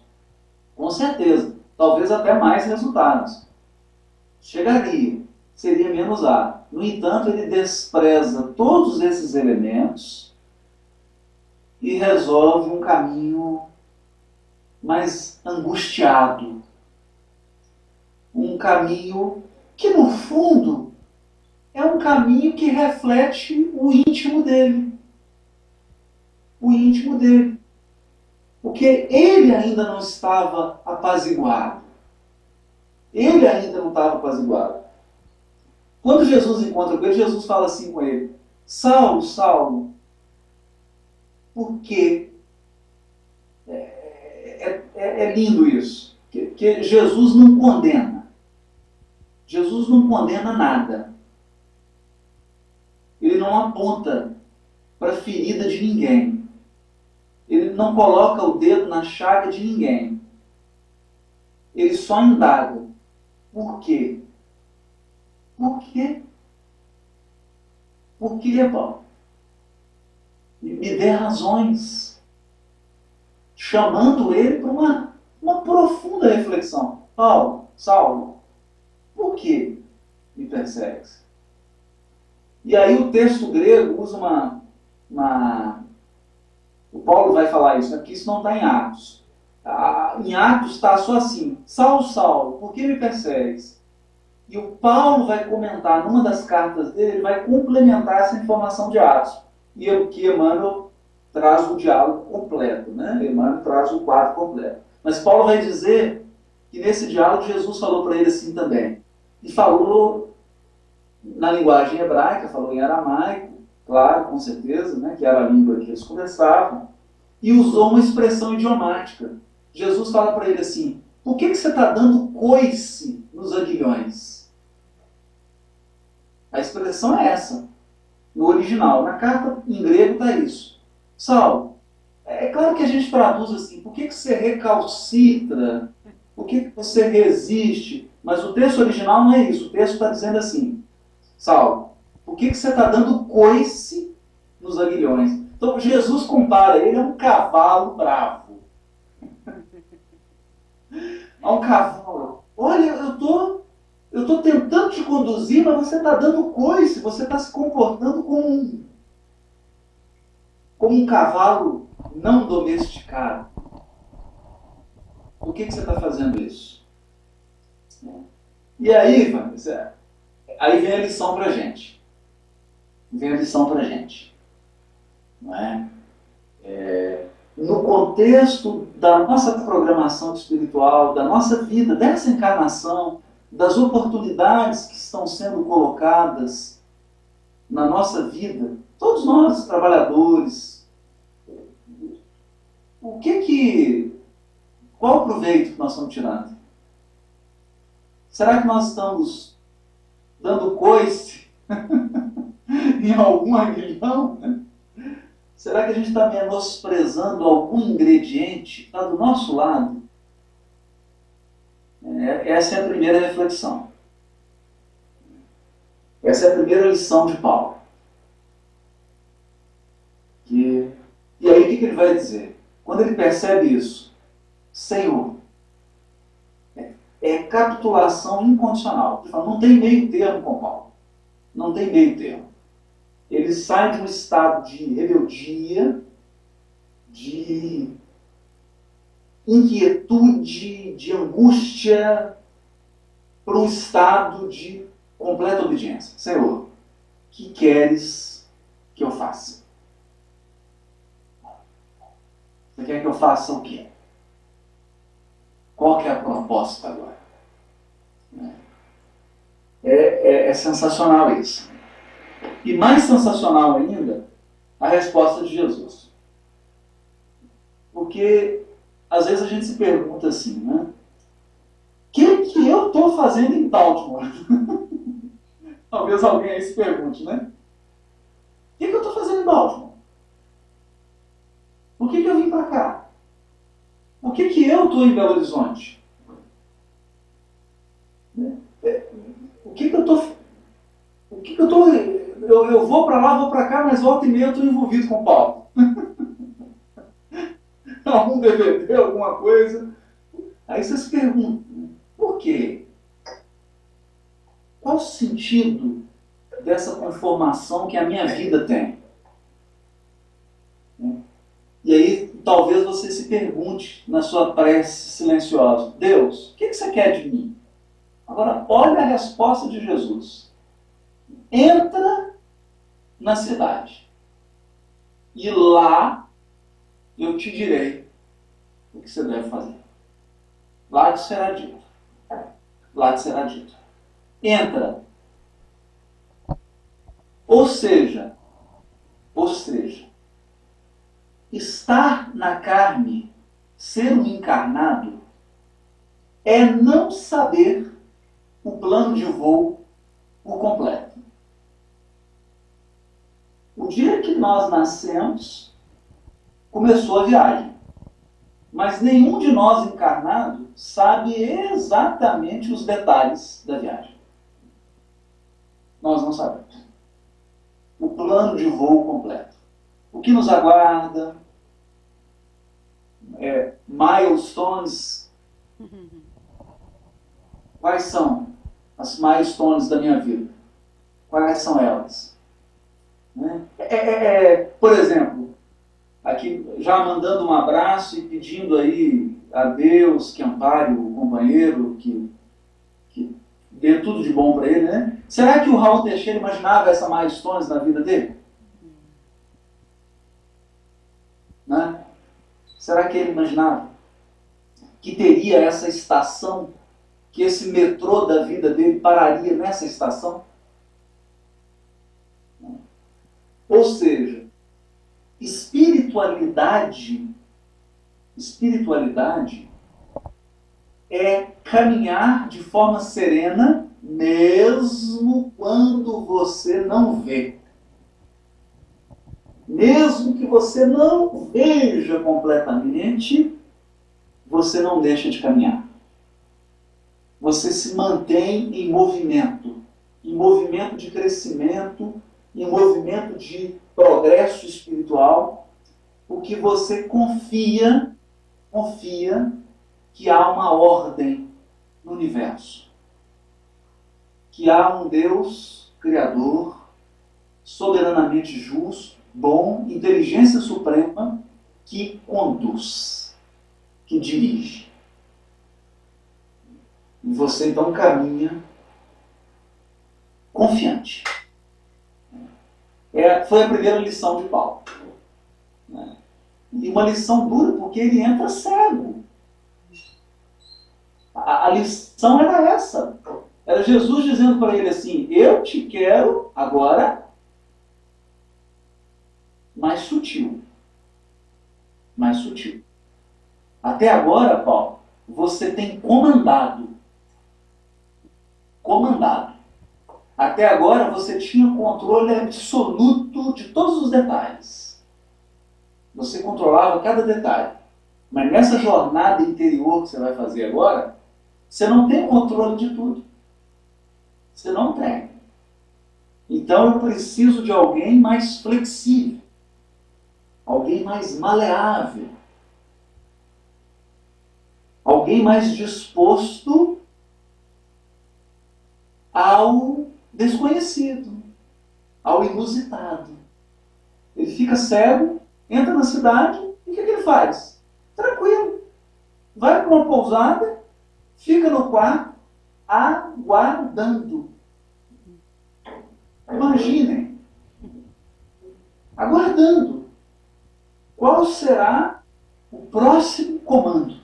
Com certeza. Talvez até mais resultados. Chegaria. Seria menos árduo. No entanto, ele despreza todos esses elementos e resolve um caminho mais angustiado. Um caminho que, no fundo, é um caminho que reflete o íntimo dele. O íntimo dele. Porque ele ainda não estava apaziguado. Ele ainda não estava apaziguado. Quando Jesus encontra com ele, Jesus fala assim com ele: Saulo, Saulo, por quê? É lindo isso. Que Jesus não condena. Jesus não condena nada. Ele não aponta para a ferida de ninguém. Ele não coloca o dedo na chaga de ninguém. Ele só indaga. Por quê? Por quê? Por quê, Paulo? Me dê razões. Chamando ele para uma profunda reflexão. Paulo, Saulo, por que me persegues? E aí o texto grego usa o Paulo vai falar isso, né? Porque isso não está em Atos. Em Atos está só assim: Saulo, Saulo, por que me persegues? E o Paulo vai comentar numa das cartas dele, ele vai complementar essa informação de Atos. E o que Emmanuel traz o diálogo completo, né? Emmanuel traz o quadro completo. Mas Paulo vai dizer que nesse diálogo Jesus falou para ele assim também. E falou na linguagem hebraica, falou em aramaico, claro, com certeza, né? Que era a língua que eles conversavam. E usou uma expressão idiomática. Jesus fala para ele assim: por que você está dando coice nos aguilhões? A expressão é essa, no original. Na carta em grego está isso. Saulo, é claro que a gente traduz assim: por que você recalcitra? Por que você resiste? Mas o texto original não é isso. O texto está dizendo assim: Saulo, por que você está dando coice nos aguilhões? Então Jesus compara ele a um cavalo bravo. A um cavalo. Olha, eu estou tentando te conduzir, mas você está dando coice, você está se comportando como um cavalo não domesticado. Por que você está fazendo isso? E aí, aí vem a lição para a gente. Não é? No contexto da nossa programação espiritual, da nossa vida, dessa encarnação, das oportunidades que estão sendo colocadas na nossa vida, todos nós, trabalhadores, qual o proveito que nós estamos tirando? Será que nós estamos dando coice em algum aguilhão? Será que a gente está menosprezando algum ingrediente que está do nosso lado? Essa é a primeira reflexão. Essa é a primeira lição de Paulo. E aí o que ele vai dizer? Quando ele percebe isso, Senhor, é capitulação incondicional. Ele fala, não tem meio termo com Paulo. Não tem meio termo. Ele sai de um estado de rebeldia, de inquietude, de angústia, para um estado de completa obediência. Senhor, o que queres que eu faça? Você quer que eu faça o quê? Qual que é a proposta agora? É sensacional isso. E mais sensacional ainda, a resposta de Jesus. Porque, às vezes, a gente se pergunta assim, né? O que eu estou fazendo em Baltimore? Talvez alguém aí se pergunte, né? O que eu estou fazendo em Baltimore? Por que eu vim para cá? Por que eu estou em Belo Horizonte? O que eu estou... Eu vou para lá, vou para cá, mas volta e meia eu estou envolvido com o Paulo. Algum DVD, alguma coisa. Aí você se pergunta, por quê? Qual o sentido dessa conformação que a minha vida tem? E aí talvez você se pergunte na sua prece silenciosa, Deus, o que você quer de mim? Agora olha a resposta de Jesus. Entra na cidade e lá eu te direi o que você deve fazer. Lá te será dito. Lá te será dito. Entra. Ou seja, estar na carne, ser um encarnado, é não saber o plano de voo por completo. O dia que nós nascemos, começou a viagem. Mas nenhum de nós encarnado sabe exatamente os detalhes da viagem. Nós não sabemos. O plano de voo completo. O que nos aguarda, milestones. Quais são as milestones da minha vida? Quais são elas? Por exemplo, aqui já mandando um abraço e pedindo aí a Deus que ampare o companheiro, que dê tudo de bom para ele, né? Será que o Raul Teixeira imaginava essa milestones na vida dele? Né? Será que ele imaginava que teria essa estação, que esse metrô da vida dele pararia nessa estação? Ou seja, espiritualidade é caminhar de forma serena, mesmo quando você não vê. Mesmo que você não veja completamente, você não deixa de caminhar. Você se mantém em movimento de crescimento, em movimento de progresso espiritual, porque você confia que há uma ordem no universo, que há um Deus criador, soberanamente justo, bom, inteligência suprema, que conduz, que dirige. E você então caminha confiante. Foi a primeira lição de Paulo. E uma lição dura, porque ele entra cego. A lição era essa. Era Jesus dizendo para ele assim, eu te quero agora mais sutil. Mais sutil. Até agora, Paulo, você tem comandado. Até agora você tinha controle absoluto de todos os detalhes. Você controlava cada detalhe. Mas nessa jornada interior que você vai fazer agora, você não tem controle de tudo. Você não tem. Então eu preciso de alguém mais flexível. Alguém mais maleável. Alguém mais disposto ao desconhecido, ao inusitado. Ele fica cego, entra na cidade, e o que ele faz? Tranquilo. Vai para uma pousada, fica no quarto, aguardando. Imaginem. Aguardando. Qual será o próximo comando?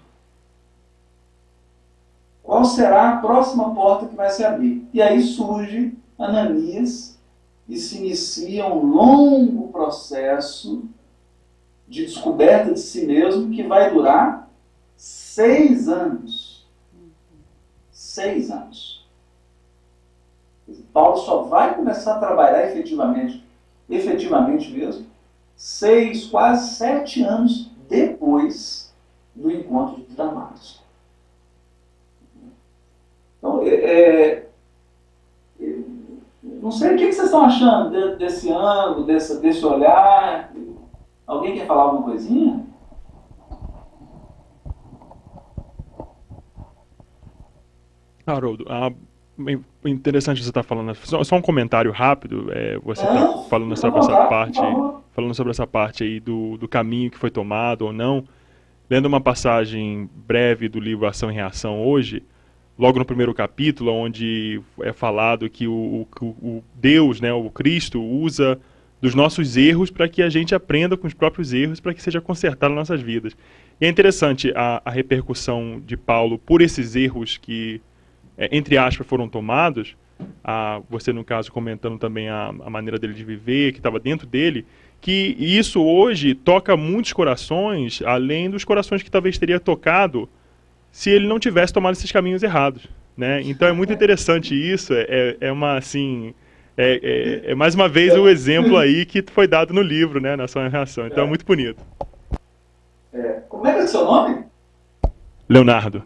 Qual qual será a próxima porta que vai se abrir? E aí surge Ananias e se inicia um longo processo de descoberta de si mesmo que vai durar 6 anos. 6 anos. Paulo só vai começar a trabalhar efetivamente mesmo, 6, quase 7 anos depois do encontro de Damasco. Então, não sei o que vocês estão achando desse ângulo, desse olhar. Alguém quer falar alguma coisinha? Haroldo, interessante que você está falando. Só um comentário rápido. Você está falando sobre essa parte aí do caminho que foi tomado ou não. Lendo uma passagem breve do livro Ação e Reação hoje, logo no primeiro capítulo, onde é falado que o Deus, né, o Cristo, usa dos nossos erros para que a gente aprenda com os próprios erros, para que seja consertado nas nossas vidas. E é interessante a repercussão de Paulo por esses erros que, entre aspas, foram tomados, você, no caso, comentando também a maneira dele de viver, que estava dentro dele, que isso hoje toca muitos corações, além dos corações que talvez teria tocado se ele não tivesse tomado esses caminhos errados, né? Então é muito interessante isso, mais uma vez o exemplo aí que foi dado no livro, né, na Ação e Reação. Então é muito bonito. Como é que é o seu nome? Leonardo.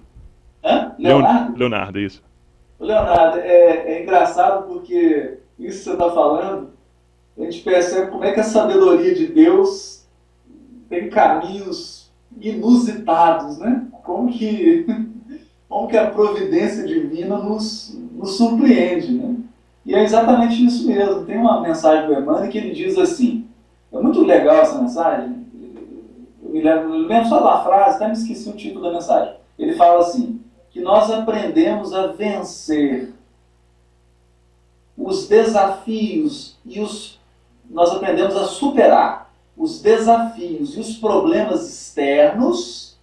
Hã? Leonardo? Leonardo, isso. Leonardo, é engraçado porque isso que você está falando, a gente percebe como é que a sabedoria de Deus tem caminhos inusitados, né? Como que a providência divina nos surpreende, né? E é exatamente isso mesmo. Tem uma mensagem do Emmanuel que ele diz assim, é muito legal essa mensagem, eu me lembro só da frase, até me esqueci o título da mensagem. Ele fala assim, que nós aprendemos a vencer os desafios nós aprendemos a superar os desafios e os problemas externos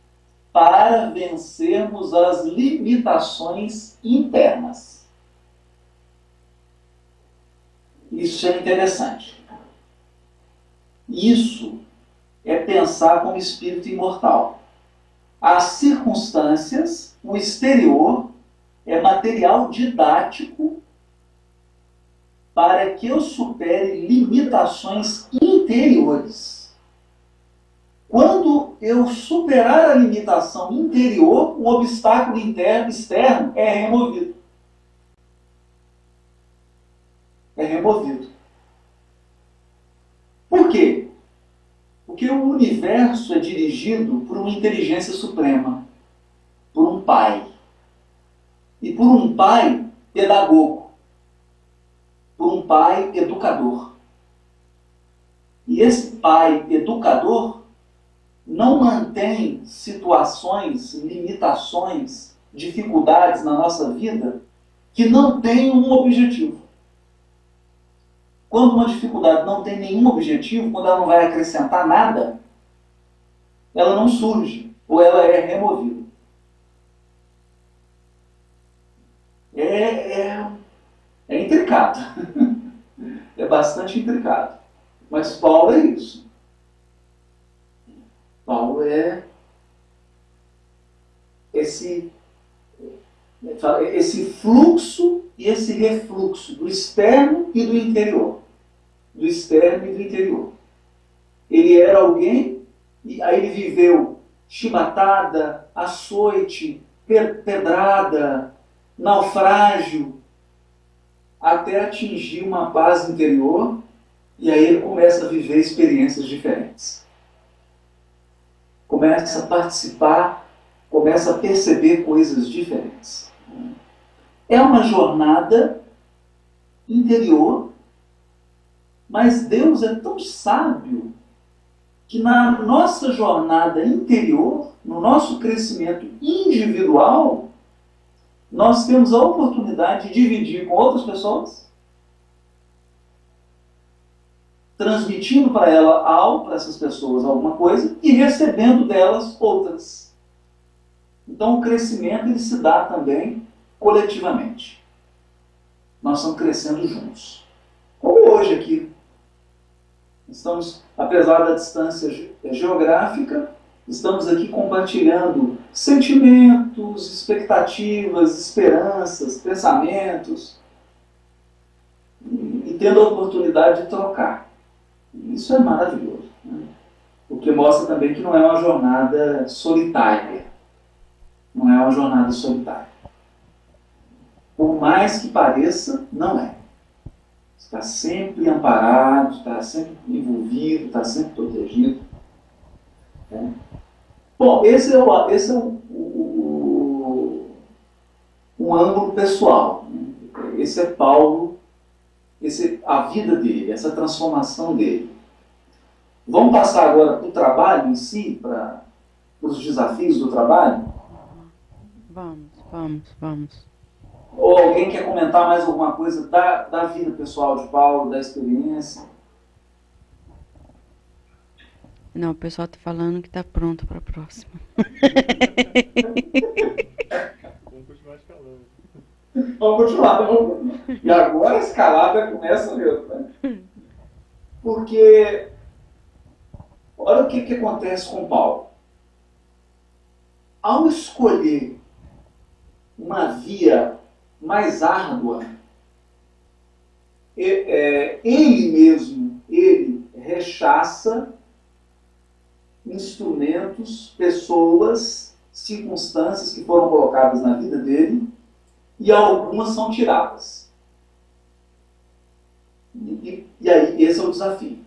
para vencermos as limitações internas. Isso é interessante. Isso é pensar como espírito imortal. As circunstâncias, o exterior, é material didático para que eu supere limitações interiores. Quando eu superar a limitação interior, o obstáculo externo é removido. É removido. Por quê? Porque o universo é dirigido por uma inteligência suprema, por um pai. E por um pai pedagogo, por um pai educador. E esse pai educador não mantém situações, limitações, dificuldades na nossa vida que não tenham um objetivo. Quando uma dificuldade não tem nenhum objetivo, quando ela não vai acrescentar nada, ela não surge, ou ela é removida. É intricado. É bastante intricado. Mas Paulo é isso. Paulo é esse fluxo e esse refluxo do externo e do interior. Do externo e do interior. Ele era alguém, e aí ele viveu chibatada, açoite, pedrada, naufrágio, até atingir uma paz interior, e aí ele começa a viver experiências diferentes. Começa a participar, começa a perceber coisas diferentes. É uma jornada interior, mas Deus é tão sábio que na nossa jornada interior, no nosso crescimento individual, nós temos a oportunidade de dividir com outras pessoas, transmitindo para essas pessoas alguma coisa e recebendo delas outras. Então o crescimento ele se dá também coletivamente. Nós estamos crescendo juntos. Como hoje aqui. Estamos, apesar da distância geográfica, estamos aqui compartilhando sentimentos, expectativas, esperanças, pensamentos e tendo a oportunidade de trocar. Isso é maravilhoso, né? O que mostra também que não é uma jornada solitária. Não é uma jornada solitária. Por mais que pareça, não é. Está sempre amparado, está sempre envolvido, está sempre protegido. Né? Bom, esse é um ângulo pessoal. Né? Esse é Paulo, a vida dele, essa transformação dele. Vamos passar agora para o trabalho em si, para os desafios do trabalho? Vamos. Ou alguém quer comentar mais alguma coisa da vida pessoal de Paulo, da experiência? Não, o pessoal está falando que está pronto para a próxima. Vamos continuar escalando. Vamos continuar. E agora a escalada começa mesmo, né? Porque, olha o que acontece com Paulo. Ao escolher uma via mais árdua, ele mesmo, ele rechaça instrumentos, pessoas, circunstâncias que foram colocadas na vida dele e algumas são tiradas. E aí, esse é o desafio.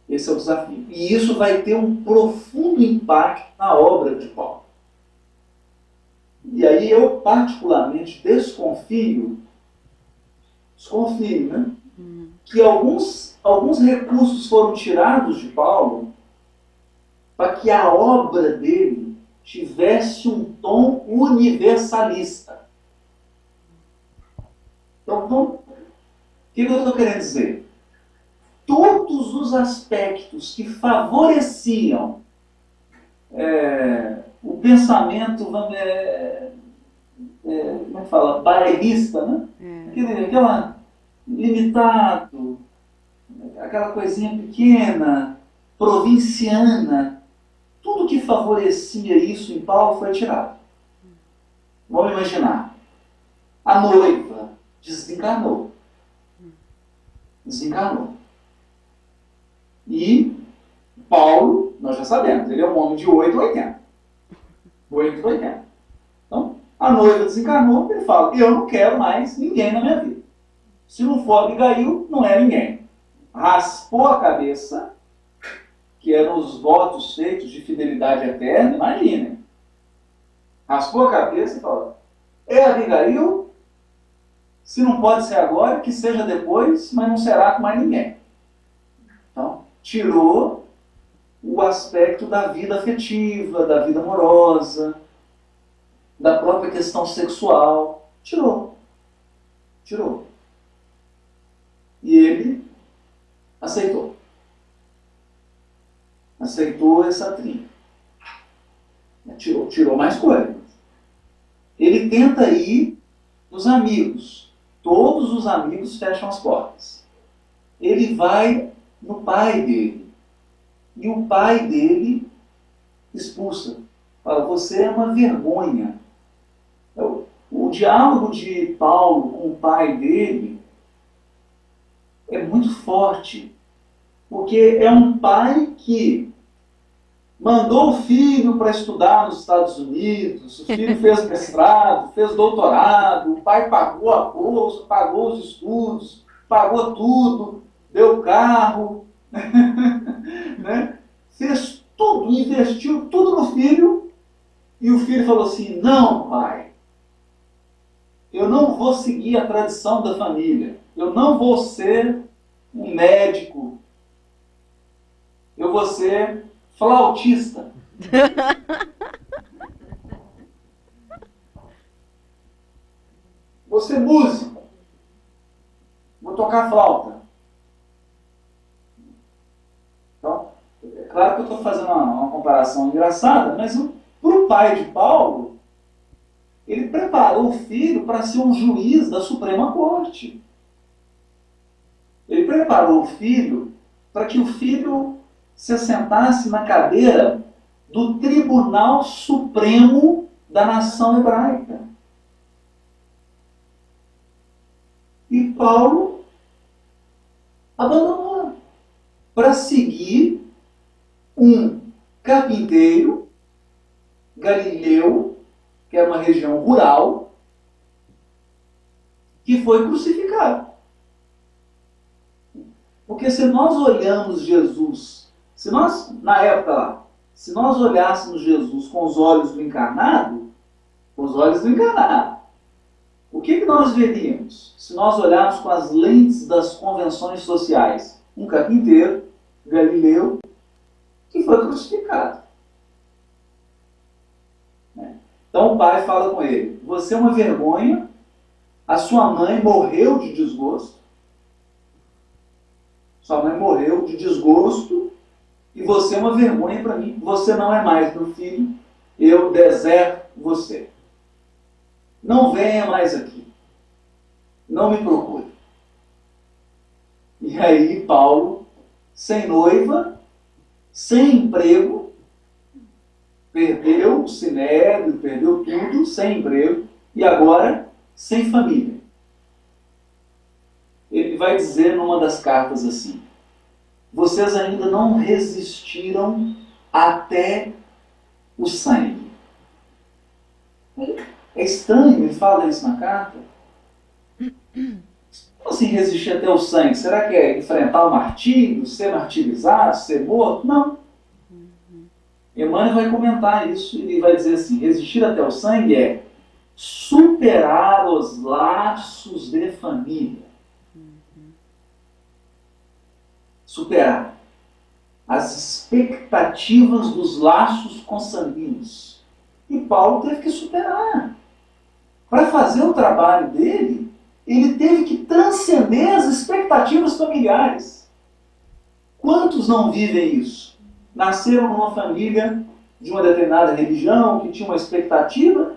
Esse é o desafio. E isso vai ter um profundo impacto na obra de Paulo. E aí eu particularmente desconfio, né? Que alguns recursos foram tirados de Paulo para que a obra dele tivesse um tom universalista. Então o que eu estou querendo dizer? Todos os aspectos que favoreciam o pensamento, como é que fala? Bairrista, né? Aquela limitado, aquela coisinha pequena, provinciana, tudo que favorecia isso em Paulo foi tirado. Vamos imaginar. A noiva desencarnou. E Paulo, nós já sabemos, ele é um homem de 880. Então, a noiva desencarnou, ele fala, eu não quero mais ninguém na minha vida. Se não for Abigail, não é ninguém. Raspou a cabeça, que eram os votos feitos de fidelidade eterna, imaginem. Raspou a cabeça e falou, é Abigail, se não pode ser agora, que seja depois, mas não será com mais ninguém. Então, tirou o aspecto da vida afetiva, da vida amorosa, da própria questão sexual. Tirou. E ele aceitou. Aceitou essa trilha. Tirou mais coisas. Ele tenta ir nos amigos. Todos os amigos fecham as portas. Ele vai no pai dele. E o pai dele expulsa. Fala, você é uma vergonha. O diálogo de Paulo com o pai dele é muito forte. Porque é um pai que mandou o filho para estudar nos Estados Unidos, o filho fez mestrado, fez doutorado, o pai pagou a bolsa, pagou os estudos, pagou tudo, deu carro, né? Fez tudo, investiu tudo no filho, e o filho falou assim, não, pai, eu não vou seguir a tradição da família, eu não vou ser um médico, eu vou ser flautista. Vou ser músico. Vou tocar flauta. Então, é claro que eu estou fazendo uma comparação engraçada, mas para o pai de Paulo, Ele preparou o filho para ser um juiz da Suprema Corte. Ele preparou o filho para que o filho se assentasse na cadeira do Tribunal Supremo da nação hebraica. E Paulo abandonou para seguir um carpinteiro galileu, que era uma região rural, que foi crucificado. Porque se nós olhamos Jesus, se nós, na época lá, se nós olhássemos Jesus com os olhos do encarnado, o que nós veríamos se nós olharmos com as lentes das convenções sociais? Um carpinteiro galileu que foi crucificado. Então o pai fala com ele: você é uma vergonha, a sua mãe morreu de desgosto, sua mãe morreu de desgosto, e você é uma vergonha para mim, você não é mais meu filho, eu deserto você. Não venha mais aqui, não me procure. E aí Paulo, sem noiva, sem emprego, perdeu o sinédrio, perdeu tudo, sem emprego, e agora sem família. Ele vai dizer numa das cartas assim: vocês ainda não resistiram até o sangue. É estranho, ele fala isso na carta. Como assim resistir até o sangue? Será que é enfrentar o martírio, ser martirizado, ser morto? Não. Emmanuel vai comentar isso e vai dizer assim: resistir até o sangue é superar os laços de família. Superar as expectativas dos laços consanguíneos. E Paulo teve que superar. Para fazer o trabalho dele, ele teve que transcender as expectativas familiares. Quantos não vivem isso? Nasceram numa família de uma determinada religião, que tinha uma expectativa,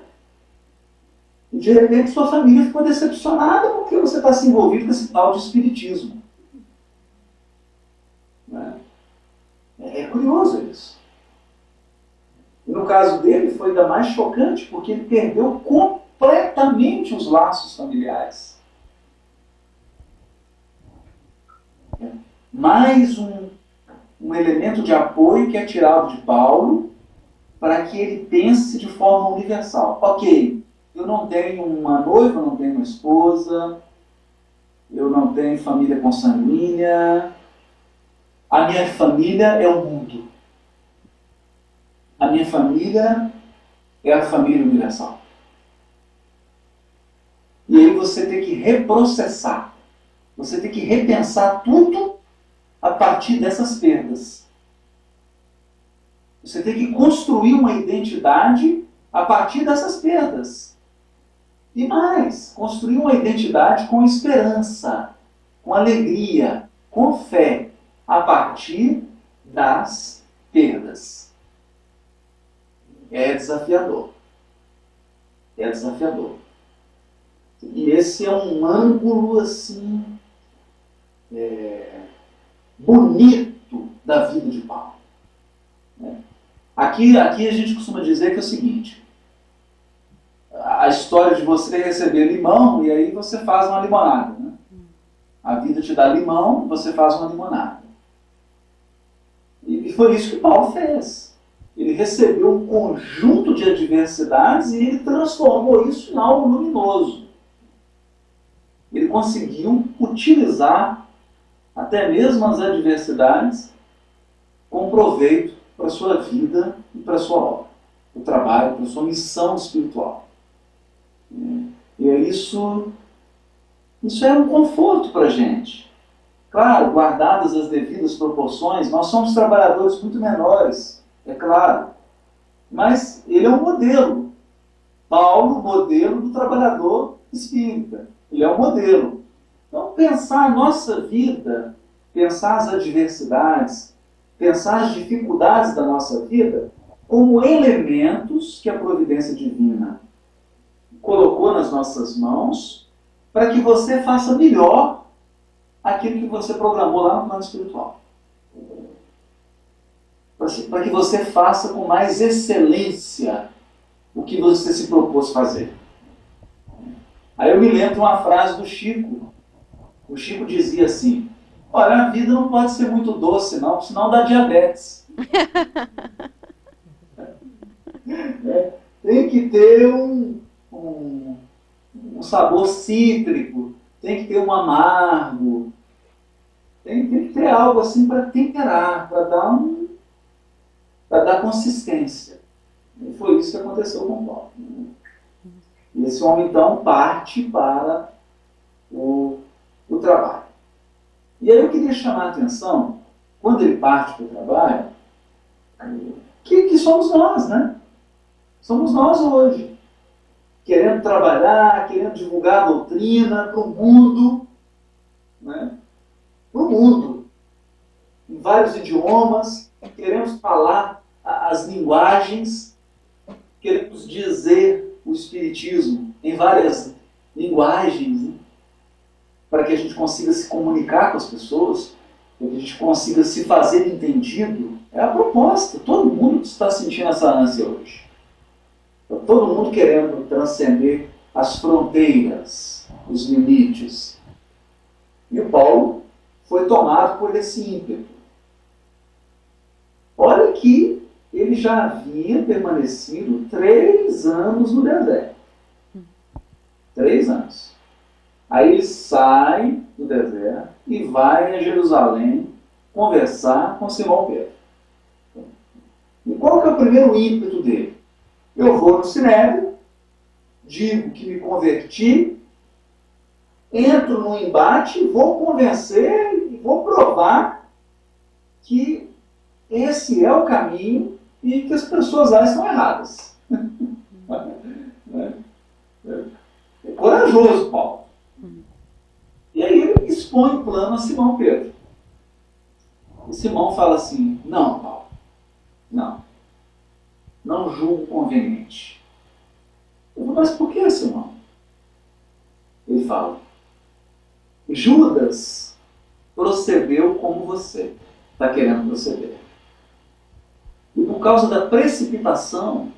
e de repente sua família ficou decepcionada porque você está se envolvido com esse tal de espiritismo. É curioso isso. E no caso dele foi ainda mais chocante, porque ele perdeu completamente os laços familiares. Mais um elemento de apoio que é tirado de Paulo para que ele pense de forma universal. Ok, eu não tenho uma noiva, eu não tenho uma esposa, eu não tenho família consanguínea, a minha família é o mundo. A minha família é a família universal. E aí você tem que reprocessar, você tem que repensar tudo a partir dessas perdas. Você tem que construir uma identidade a partir dessas perdas. E mais, construir uma identidade com esperança, com alegria, com fé, a partir das perdas. É desafiador. É desafiador. E esse é um ângulo assim bonito da vida de Paulo. Aqui a gente costuma dizer que é o seguinte: a história de você receber limão e aí você faz uma limonada. Né? A vida te dá limão, você faz uma limonada. E foi isso que Paulo fez. Ele recebeu um conjunto de adversidades e ele transformou isso em algo luminoso. Ele conseguiu utilizar até mesmo as adversidades com proveito para a sua vida e para a sua obra, para o trabalho, para a sua missão espiritual. E é isso é um conforto para a gente. Claro, guardadas as devidas proporções, nós somos trabalhadores muito menores, é claro. Mas ele é um modelo. Paulo, modelo do trabalhador espírita. Ele é um modelo. Então, pensar a nossa vida, pensar as adversidades, pensar as dificuldades da nossa vida como elementos que a providência divina nas nossas mãos para que você faça melhor aquilo que você programou lá no plano espiritual. Para que você faça com mais excelência o que você se propôs fazer. Aí eu me lembro de uma frase do Chico. O Chico dizia assim: olha, a vida não pode ser muito doce, não, senão dá diabetes. Tem que ter um sabor cítrico, tem que ter um amargo, tem que ter algo assim para temperar, para dar consistência. E foi isso que aconteceu com Paulo. E esse homem, então, parte para o trabalho. E aí eu queria chamar a atenção, quando ele parte para o trabalho, que somos nós, né? Somos nós hoje, querendo trabalhar, querendo divulgar a doutrina para o mundo, né? Para o mundo, em vários idiomas, queremos falar as linguagens, queremos dizer o Espiritismo em várias linguagens, né? Para que a gente consiga se comunicar com as pessoas, para que a gente consiga se fazer entendido. É a proposta. Todo mundo está sentindo essa ânsia hoje. Está todo mundo querendo transcender as fronteiras, os limites. E o Paulo foi tomado por esse ímpeto. Olha que ele já havia permanecido 3 anos no deserto. 3 anos. Aí ele sai do deserto e vai a Jerusalém conversar com Simão Pedro. E qual que é o primeiro ímpeto dele? Eu vou no Sinédrio, digo que me converti, entro no embate, vou convencer e vou provar que esse é o caminho e que as pessoas lá estão erradas. É corajoso, Paulo. E aí ele expõe o plano a Simão Pedro. E Simão fala assim: não, Paulo, não julgo conveniente. Eu falo: mas por que, Simão? Ele fala: Judas procedeu como você está querendo proceder. E por causa da precipitação,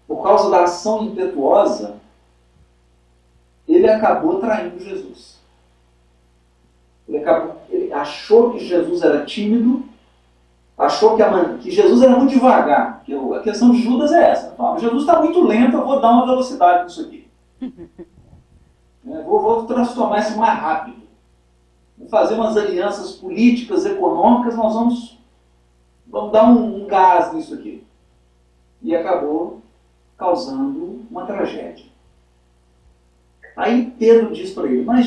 por causa da ação impetuosa, ele acabou traindo Jesus. Ele achou que Jesus era tímido, achou que Jesus era muito devagar. Porque a questão de Judas é essa: Jesus está muito lento, eu vou dar uma velocidade nisso aqui. Vou transformar isso mais rápido. Vou fazer umas alianças políticas, econômicas, nós vamos dar um gás nisso aqui. E acabou causando uma tragédia. Aí Pedro diz para ele: mas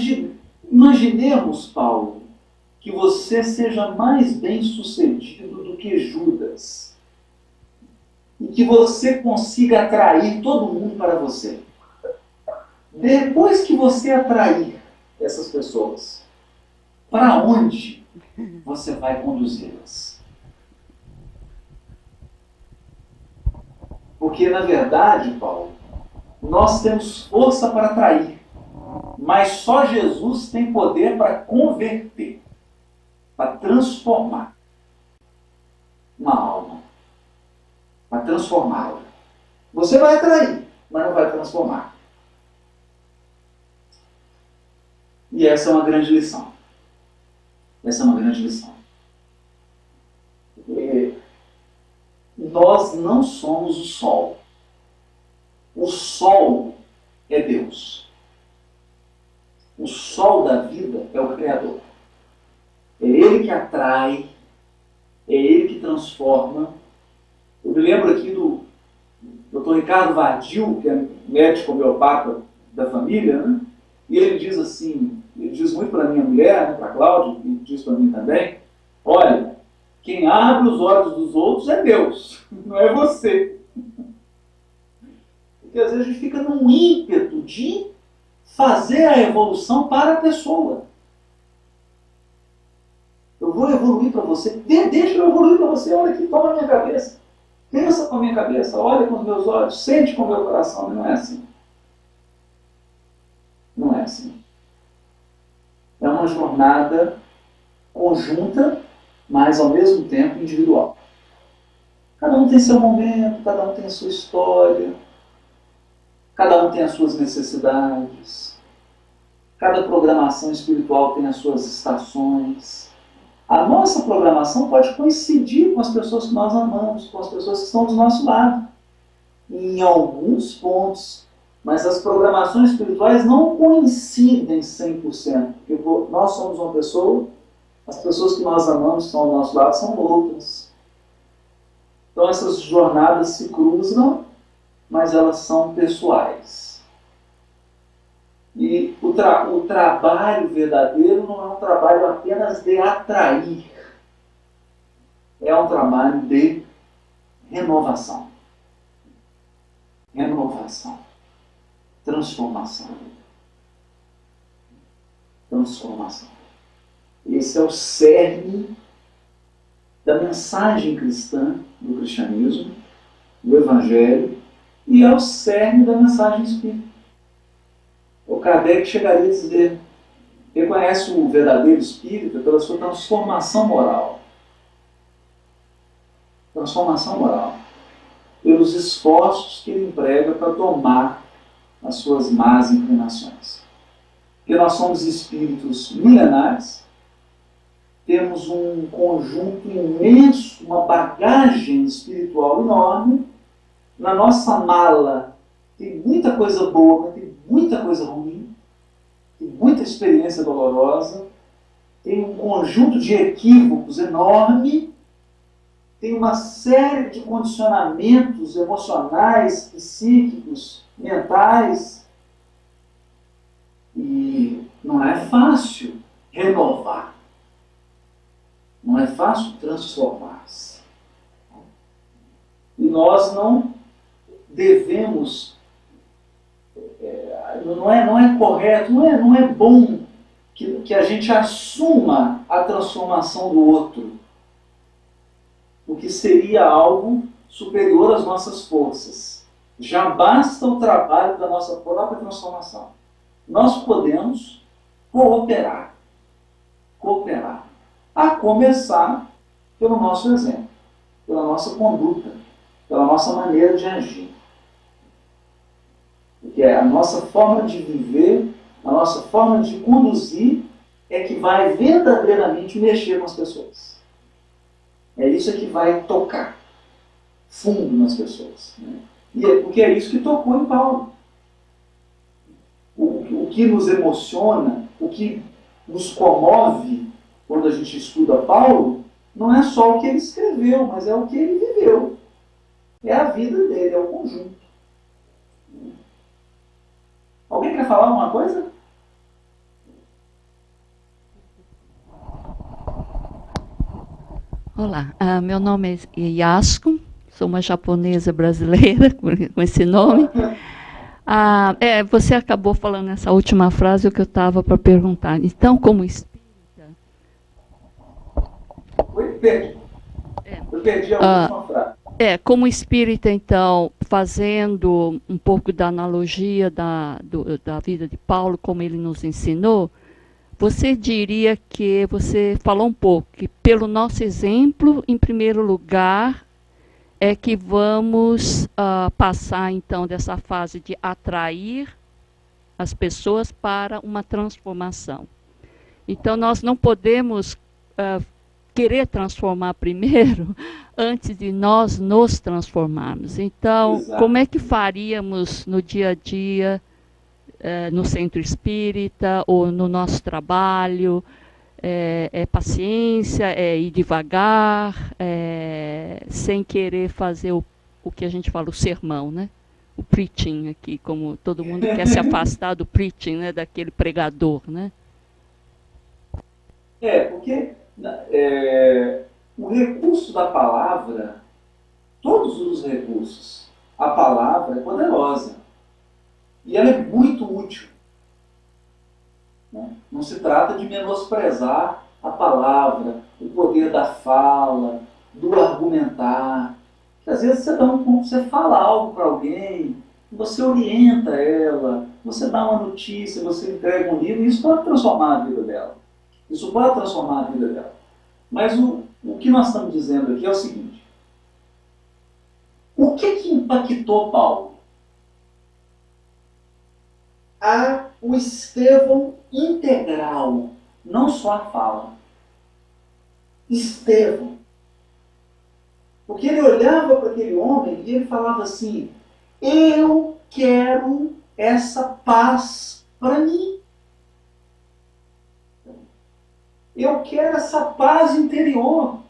imaginemos, Paulo, que você seja mais bem sucedido do que Judas. E que você consiga atrair todo mundo para você. Depois que você atrair essas pessoas, para onde você vai conduzi-las? Porque, na verdade, Paulo, nós temos força para atrair, mas só Jesus tem poder para converter, para transformar uma alma, para transformá-la. Você vai atrair, mas não vai transformar. E essa é uma grande lição. Essa é uma grande lição. Nós não somos o sol. O sol é Deus. O sol da vida é o Criador. É Ele que atrai, é Ele que transforma. Eu me lembro aqui do Dr. Ricardo Vardil, que é médico homeopata da família, né? E ele diz assim, ele diz muito para minha mulher, né, para a Cláudia, e diz para mim também: olha, quem abre os olhos dos outros é Deus, não é você. Porque às vezes a gente fica num ímpeto de fazer a evolução para a pessoa. Eu vou evoluir para você, deixa eu evoluir para você, olha aqui, toma a minha cabeça, pensa com a minha cabeça, olha com os meus olhos, sente com o meu coração, não é assim. jornada conjunta, mas ao mesmo tempo individual. Cada um tem seu momento, cada um tem a sua história, cada um tem as suas necessidades, cada programação espiritual tem as suas estações. A nossa programação pode coincidir com as pessoas que nós amamos, com as pessoas que estão do nosso lado, em alguns pontos, mas as programações espirituais não coincidem 100%, porque nós somos uma pessoa, as pessoas que nós amamos que estão do nosso lado são outras. Então essas jornadas se cruzam, mas elas são pessoais. E o trabalho verdadeiro não é um trabalho apenas de atrair, é um trabalho de renovação. Renovação. Transformação. Transformação. Esse é o cerne da mensagem cristã do cristianismo, do Evangelho, e é o cerne da mensagem espírita. O Kardec chegaria a dizer, reconhece o verdadeiro espírita pela sua transformação moral. Transformação moral. Pelos esforços que ele emprega para domar as suas más inclinações. Porque nós somos espíritos milenares, temos um conjunto imenso, uma bagagem espiritual enorme. Na nossa mala tem muita coisa boa, mas tem muita coisa ruim, tem muita experiência dolorosa, tem um conjunto de equívocos enorme, tem uma série de condicionamentos emocionais, psíquicos, mentais, e não é fácil renovar. Não é fácil transformar-se. E nós não devemos, não é correto, não é bom que a gente assuma a transformação do outro, porque seria algo superior às nossas forças. Já basta o trabalho da nossa própria transformação. Nós podemos cooperar. A começar pelo nosso exemplo, pela nossa conduta, pela nossa maneira de agir. Porque a nossa forma de viver, a nossa forma de conduzir é que vai verdadeiramente mexer com as pessoas. É isso que vai tocar fundo nas pessoas. Né? Porque é isso que tocou em Paulo. O que nos emociona, o que nos comove quando a gente estuda Paulo, não é só o que ele escreveu, mas é o que ele viveu. É a vida dele, é o conjunto. Alguém quer falar alguma coisa? Olá, meu nome é Yasuko, sou uma japonesa brasileira com esse nome. Você acabou falando essa última frase, o que eu estava para perguntar. Então, como espírita... Eu perdi a última frase. Como espírita, então, fazendo um pouco da analogia da vida de Paulo, como ele nos ensinou, você diria que, você falou um pouco, que pelo nosso exemplo, em primeiro lugar, é que vamos passar, então, dessa fase de atrair as pessoas para uma transformação. Então, nós não podemos querer transformar primeiro, antes de nós nos transformarmos. Então, exato. Como é que faríamos no dia a dia, no centro espírita, ou no nosso trabalho? É paciência, é ir devagar, sem querer fazer o que a gente fala, o sermão, né? O preaching aqui, como todo mundo quer se afastar do preaching, né? Daquele pregador, né? Porque o recurso da palavra, todos os recursos, a palavra é poderosa. E ela é muito útil. Né? Não se trata de menosprezar a palavra, o poder da fala, do argumentar. Porque às vezes você fala algo para alguém, você orienta ela, você dá uma notícia, você entrega um livro, e isso pode transformar a vida dela. Isso pode transformar a vida dela. Mas o que nós estamos dizendo aqui é o seguinte. O que impactou Paulo? O Estevão integral, não só a fala. Estevão. Porque ele olhava para aquele homem e ele falava assim, eu quero essa paz para mim. Eu quero essa paz interior.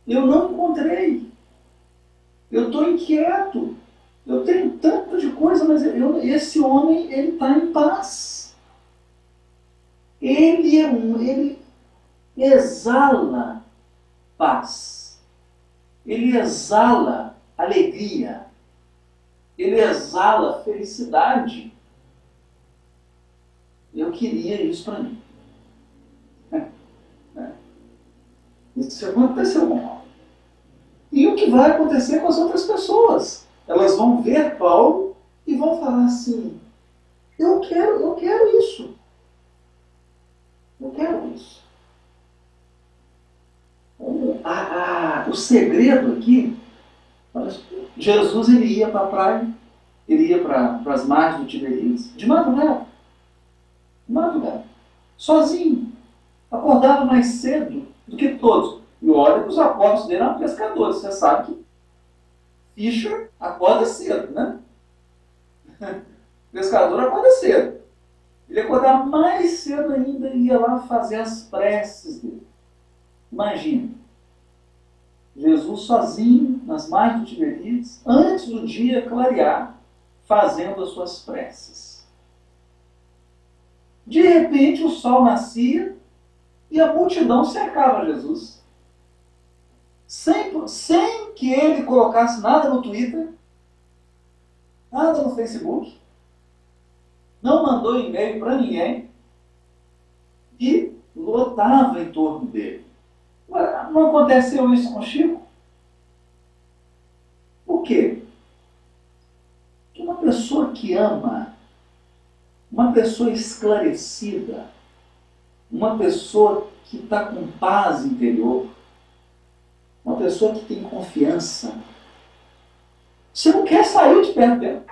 Eu não encontrei. Eu estou inquieto. Eu tenho tanto de coisa, mas esse homem, ele está em paz. Ele exala paz. Ele exala alegria. Ele exala felicidade. Eu queria isso para mim. Isso aconteceu com Paulo. E o que vai acontecer com as outras pessoas? Elas vão ver Paulo e vão falar assim, eu quero isso. Eu quero isso. O segredo aqui, Jesus ele ia para a praia, ele ia para as margens do Tiberíades, de madrugada, sozinho, acordava mais cedo do que todos. E olha que os apóstolos dele eram pescadores, você sabe que Fischer acorda cedo, né? Pescador acorda cedo. Ele acordava mais cedo ainda e ia lá fazer as preces dele. Imagina. Jesus sozinho, nas margens do Tiberíades, antes do dia clarear, fazendo as suas preces. De repente o sol nascia e a multidão cercava Jesus. Sem que ele colocasse nada no Twitter, nada no Facebook, não mandou e-mail para ninguém e lotava em torno dele. Não aconteceu isso com Chico? Por quê? Porque uma pessoa que ama, uma pessoa esclarecida, uma pessoa que está com paz interior, uma pessoa que tem confiança, você não quer sair de perto dela.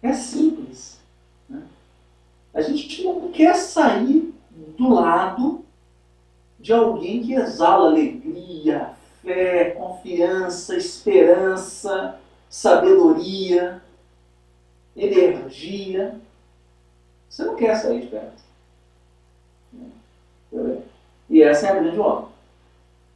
É simples. Né? A gente não quer sair do lado de alguém que exala alegria, fé, confiança, esperança, sabedoria, energia. Você não quer sair de perto. E essa é a grande obra.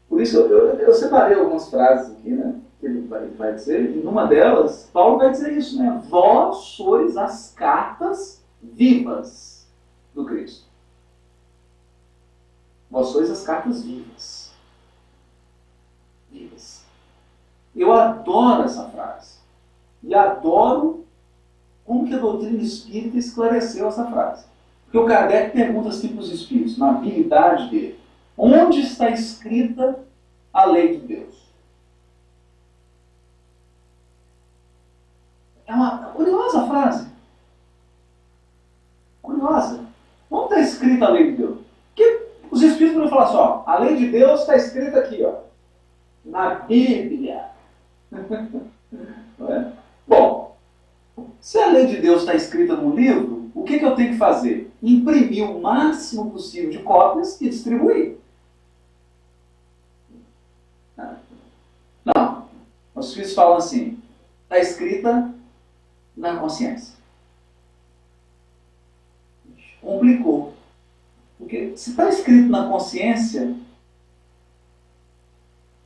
Por isso eu separei algumas frases aqui, né, que ele vai dizer, e numa delas, Paulo vai dizer isso, né? Vós sois as cartas vivas do Cristo. Vós sois as cartas vivas. Vivas. Eu adoro essa frase. E adoro como que a doutrina espírita esclareceu essa frase. Porque o Kardec pergunta assim para os espíritos, na habilidade dele, onde está escrita a lei de Deus? É uma curiosa frase. Curiosa. Onde está escrita a lei de Deus? Porque os espíritos vão falar assim, ó, a lei de Deus está escrita aqui, ó, na Bíblia. Não é? Bom, se a lei de Deus está escrita no livro, o que eu tenho que fazer? Imprimir o máximo possível de cópias e distribuir. Não. Os filhos falam assim, está escrita na consciência. Complicou. Porque se está escrito na consciência,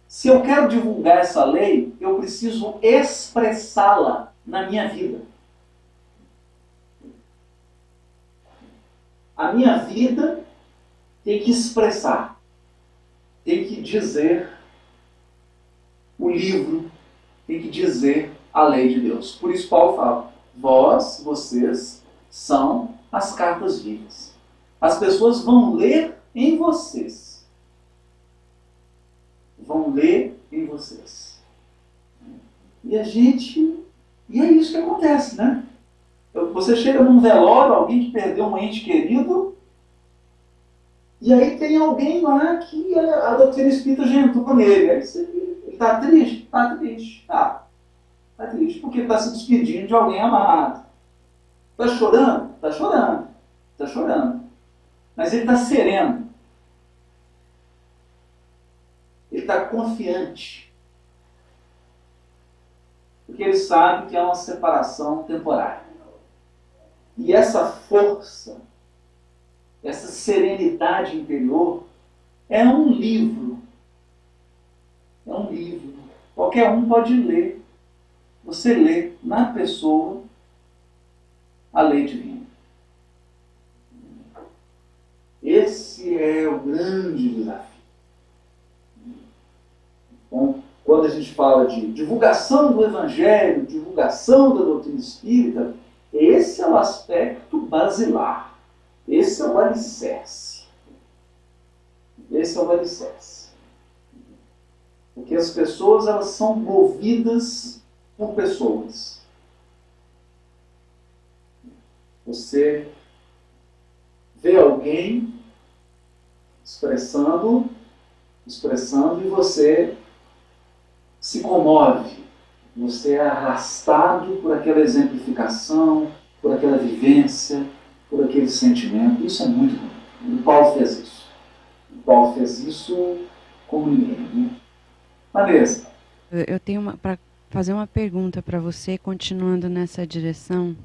se eu quero divulgar essa lei, eu preciso expressá-la na minha vida. A minha vida tem que expressar, tem que dizer o livro, tem que dizer a lei de Deus. Por isso Paulo fala, vocês, são as cartas vivas. As pessoas vão ler em vocês. Vão ler em vocês. E é isso que acontece, né? Você chega num velório, alguém que perdeu um ente querido, e aí tem alguém lá que a doutrina espírita já entrou nele. Aí ele está triste? Está triste. Está triste porque ele está se despedindo de alguém amado. Está chorando? Está chorando. Está chorando. Mas ele está sereno. Ele está confiante. Porque ele sabe que é uma separação temporária. E essa força, essa serenidade interior, é um livro. É um livro. Qualquer um pode ler. Você lê na pessoa a lei divina. Esse é o grande desafio. Bom, quando a gente fala de divulgação do Evangelho, divulgação da doutrina espírita, esse é o aspecto basilar. Esse é o alicerce. Esse é o alicerce. Porque as pessoas, elas são movidas por pessoas. Você vê alguém expressando e você se comove. Você é arrastado por aquela exemplificação, por aquela vivência, por aquele sentimento. Isso é muito bom. O Paulo fez isso. O Paulo fez isso como ninguém. Né? Vanessa. Eu tenho para fazer uma pergunta para você, continuando nessa direção,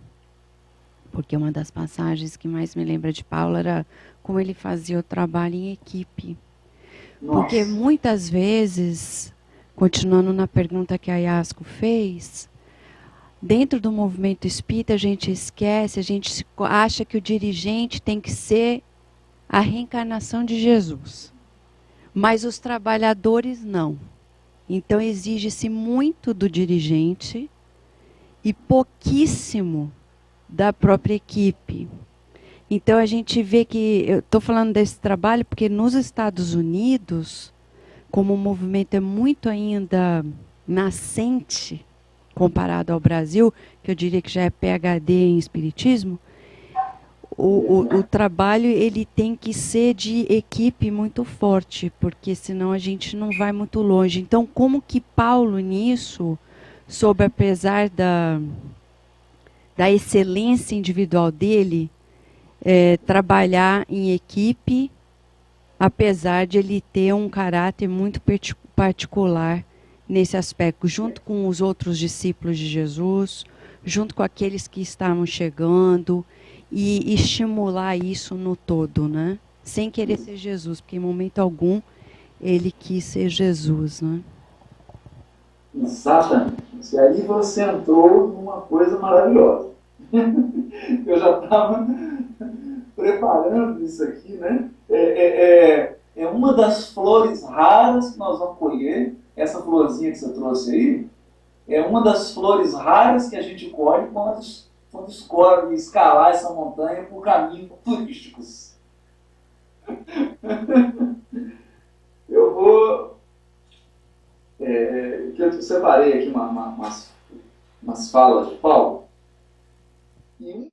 porque uma das passagens que mais me lembra de Paulo era como ele fazia o trabalho em equipe. Nossa. Porque muitas vezes, continuando na pergunta que a Yasco fez, dentro do movimento espírita a gente esquece, a gente acha que o dirigente tem que ser a reencarnação de Jesus. Mas os trabalhadores não. Então exige-se muito do dirigente e pouquíssimo da própria equipe. Então a gente vê que, eu estou falando desse trabalho porque nos Estados Unidos, como o movimento é muito ainda nascente comparado ao Brasil, que eu diria que já é PhD em espiritismo, o trabalho ele tem que ser de equipe muito forte, porque senão a gente não vai muito longe. Então, como que Paulo nisso, soube, apesar da excelência individual dele, trabalhar em equipe, apesar de ele ter um caráter muito particular nesse aspecto, junto com os outros discípulos de Jesus, junto com aqueles que estavam chegando, e estimular isso no todo, né? Sem querer ser Jesus, porque em momento algum ele quis ser Jesus, né? Exatamente. E aí você entrou numa coisa maravilhosa. Eu já estava preparando isso aqui, né? É uma das flores raras que nós vamos colher. Essa florzinha que você trouxe aí é uma das flores raras que a gente colhe quando escolhe escalar essa montanha por caminhos turísticos. Eu vou... que eu separei aqui umas falas de Paulo. E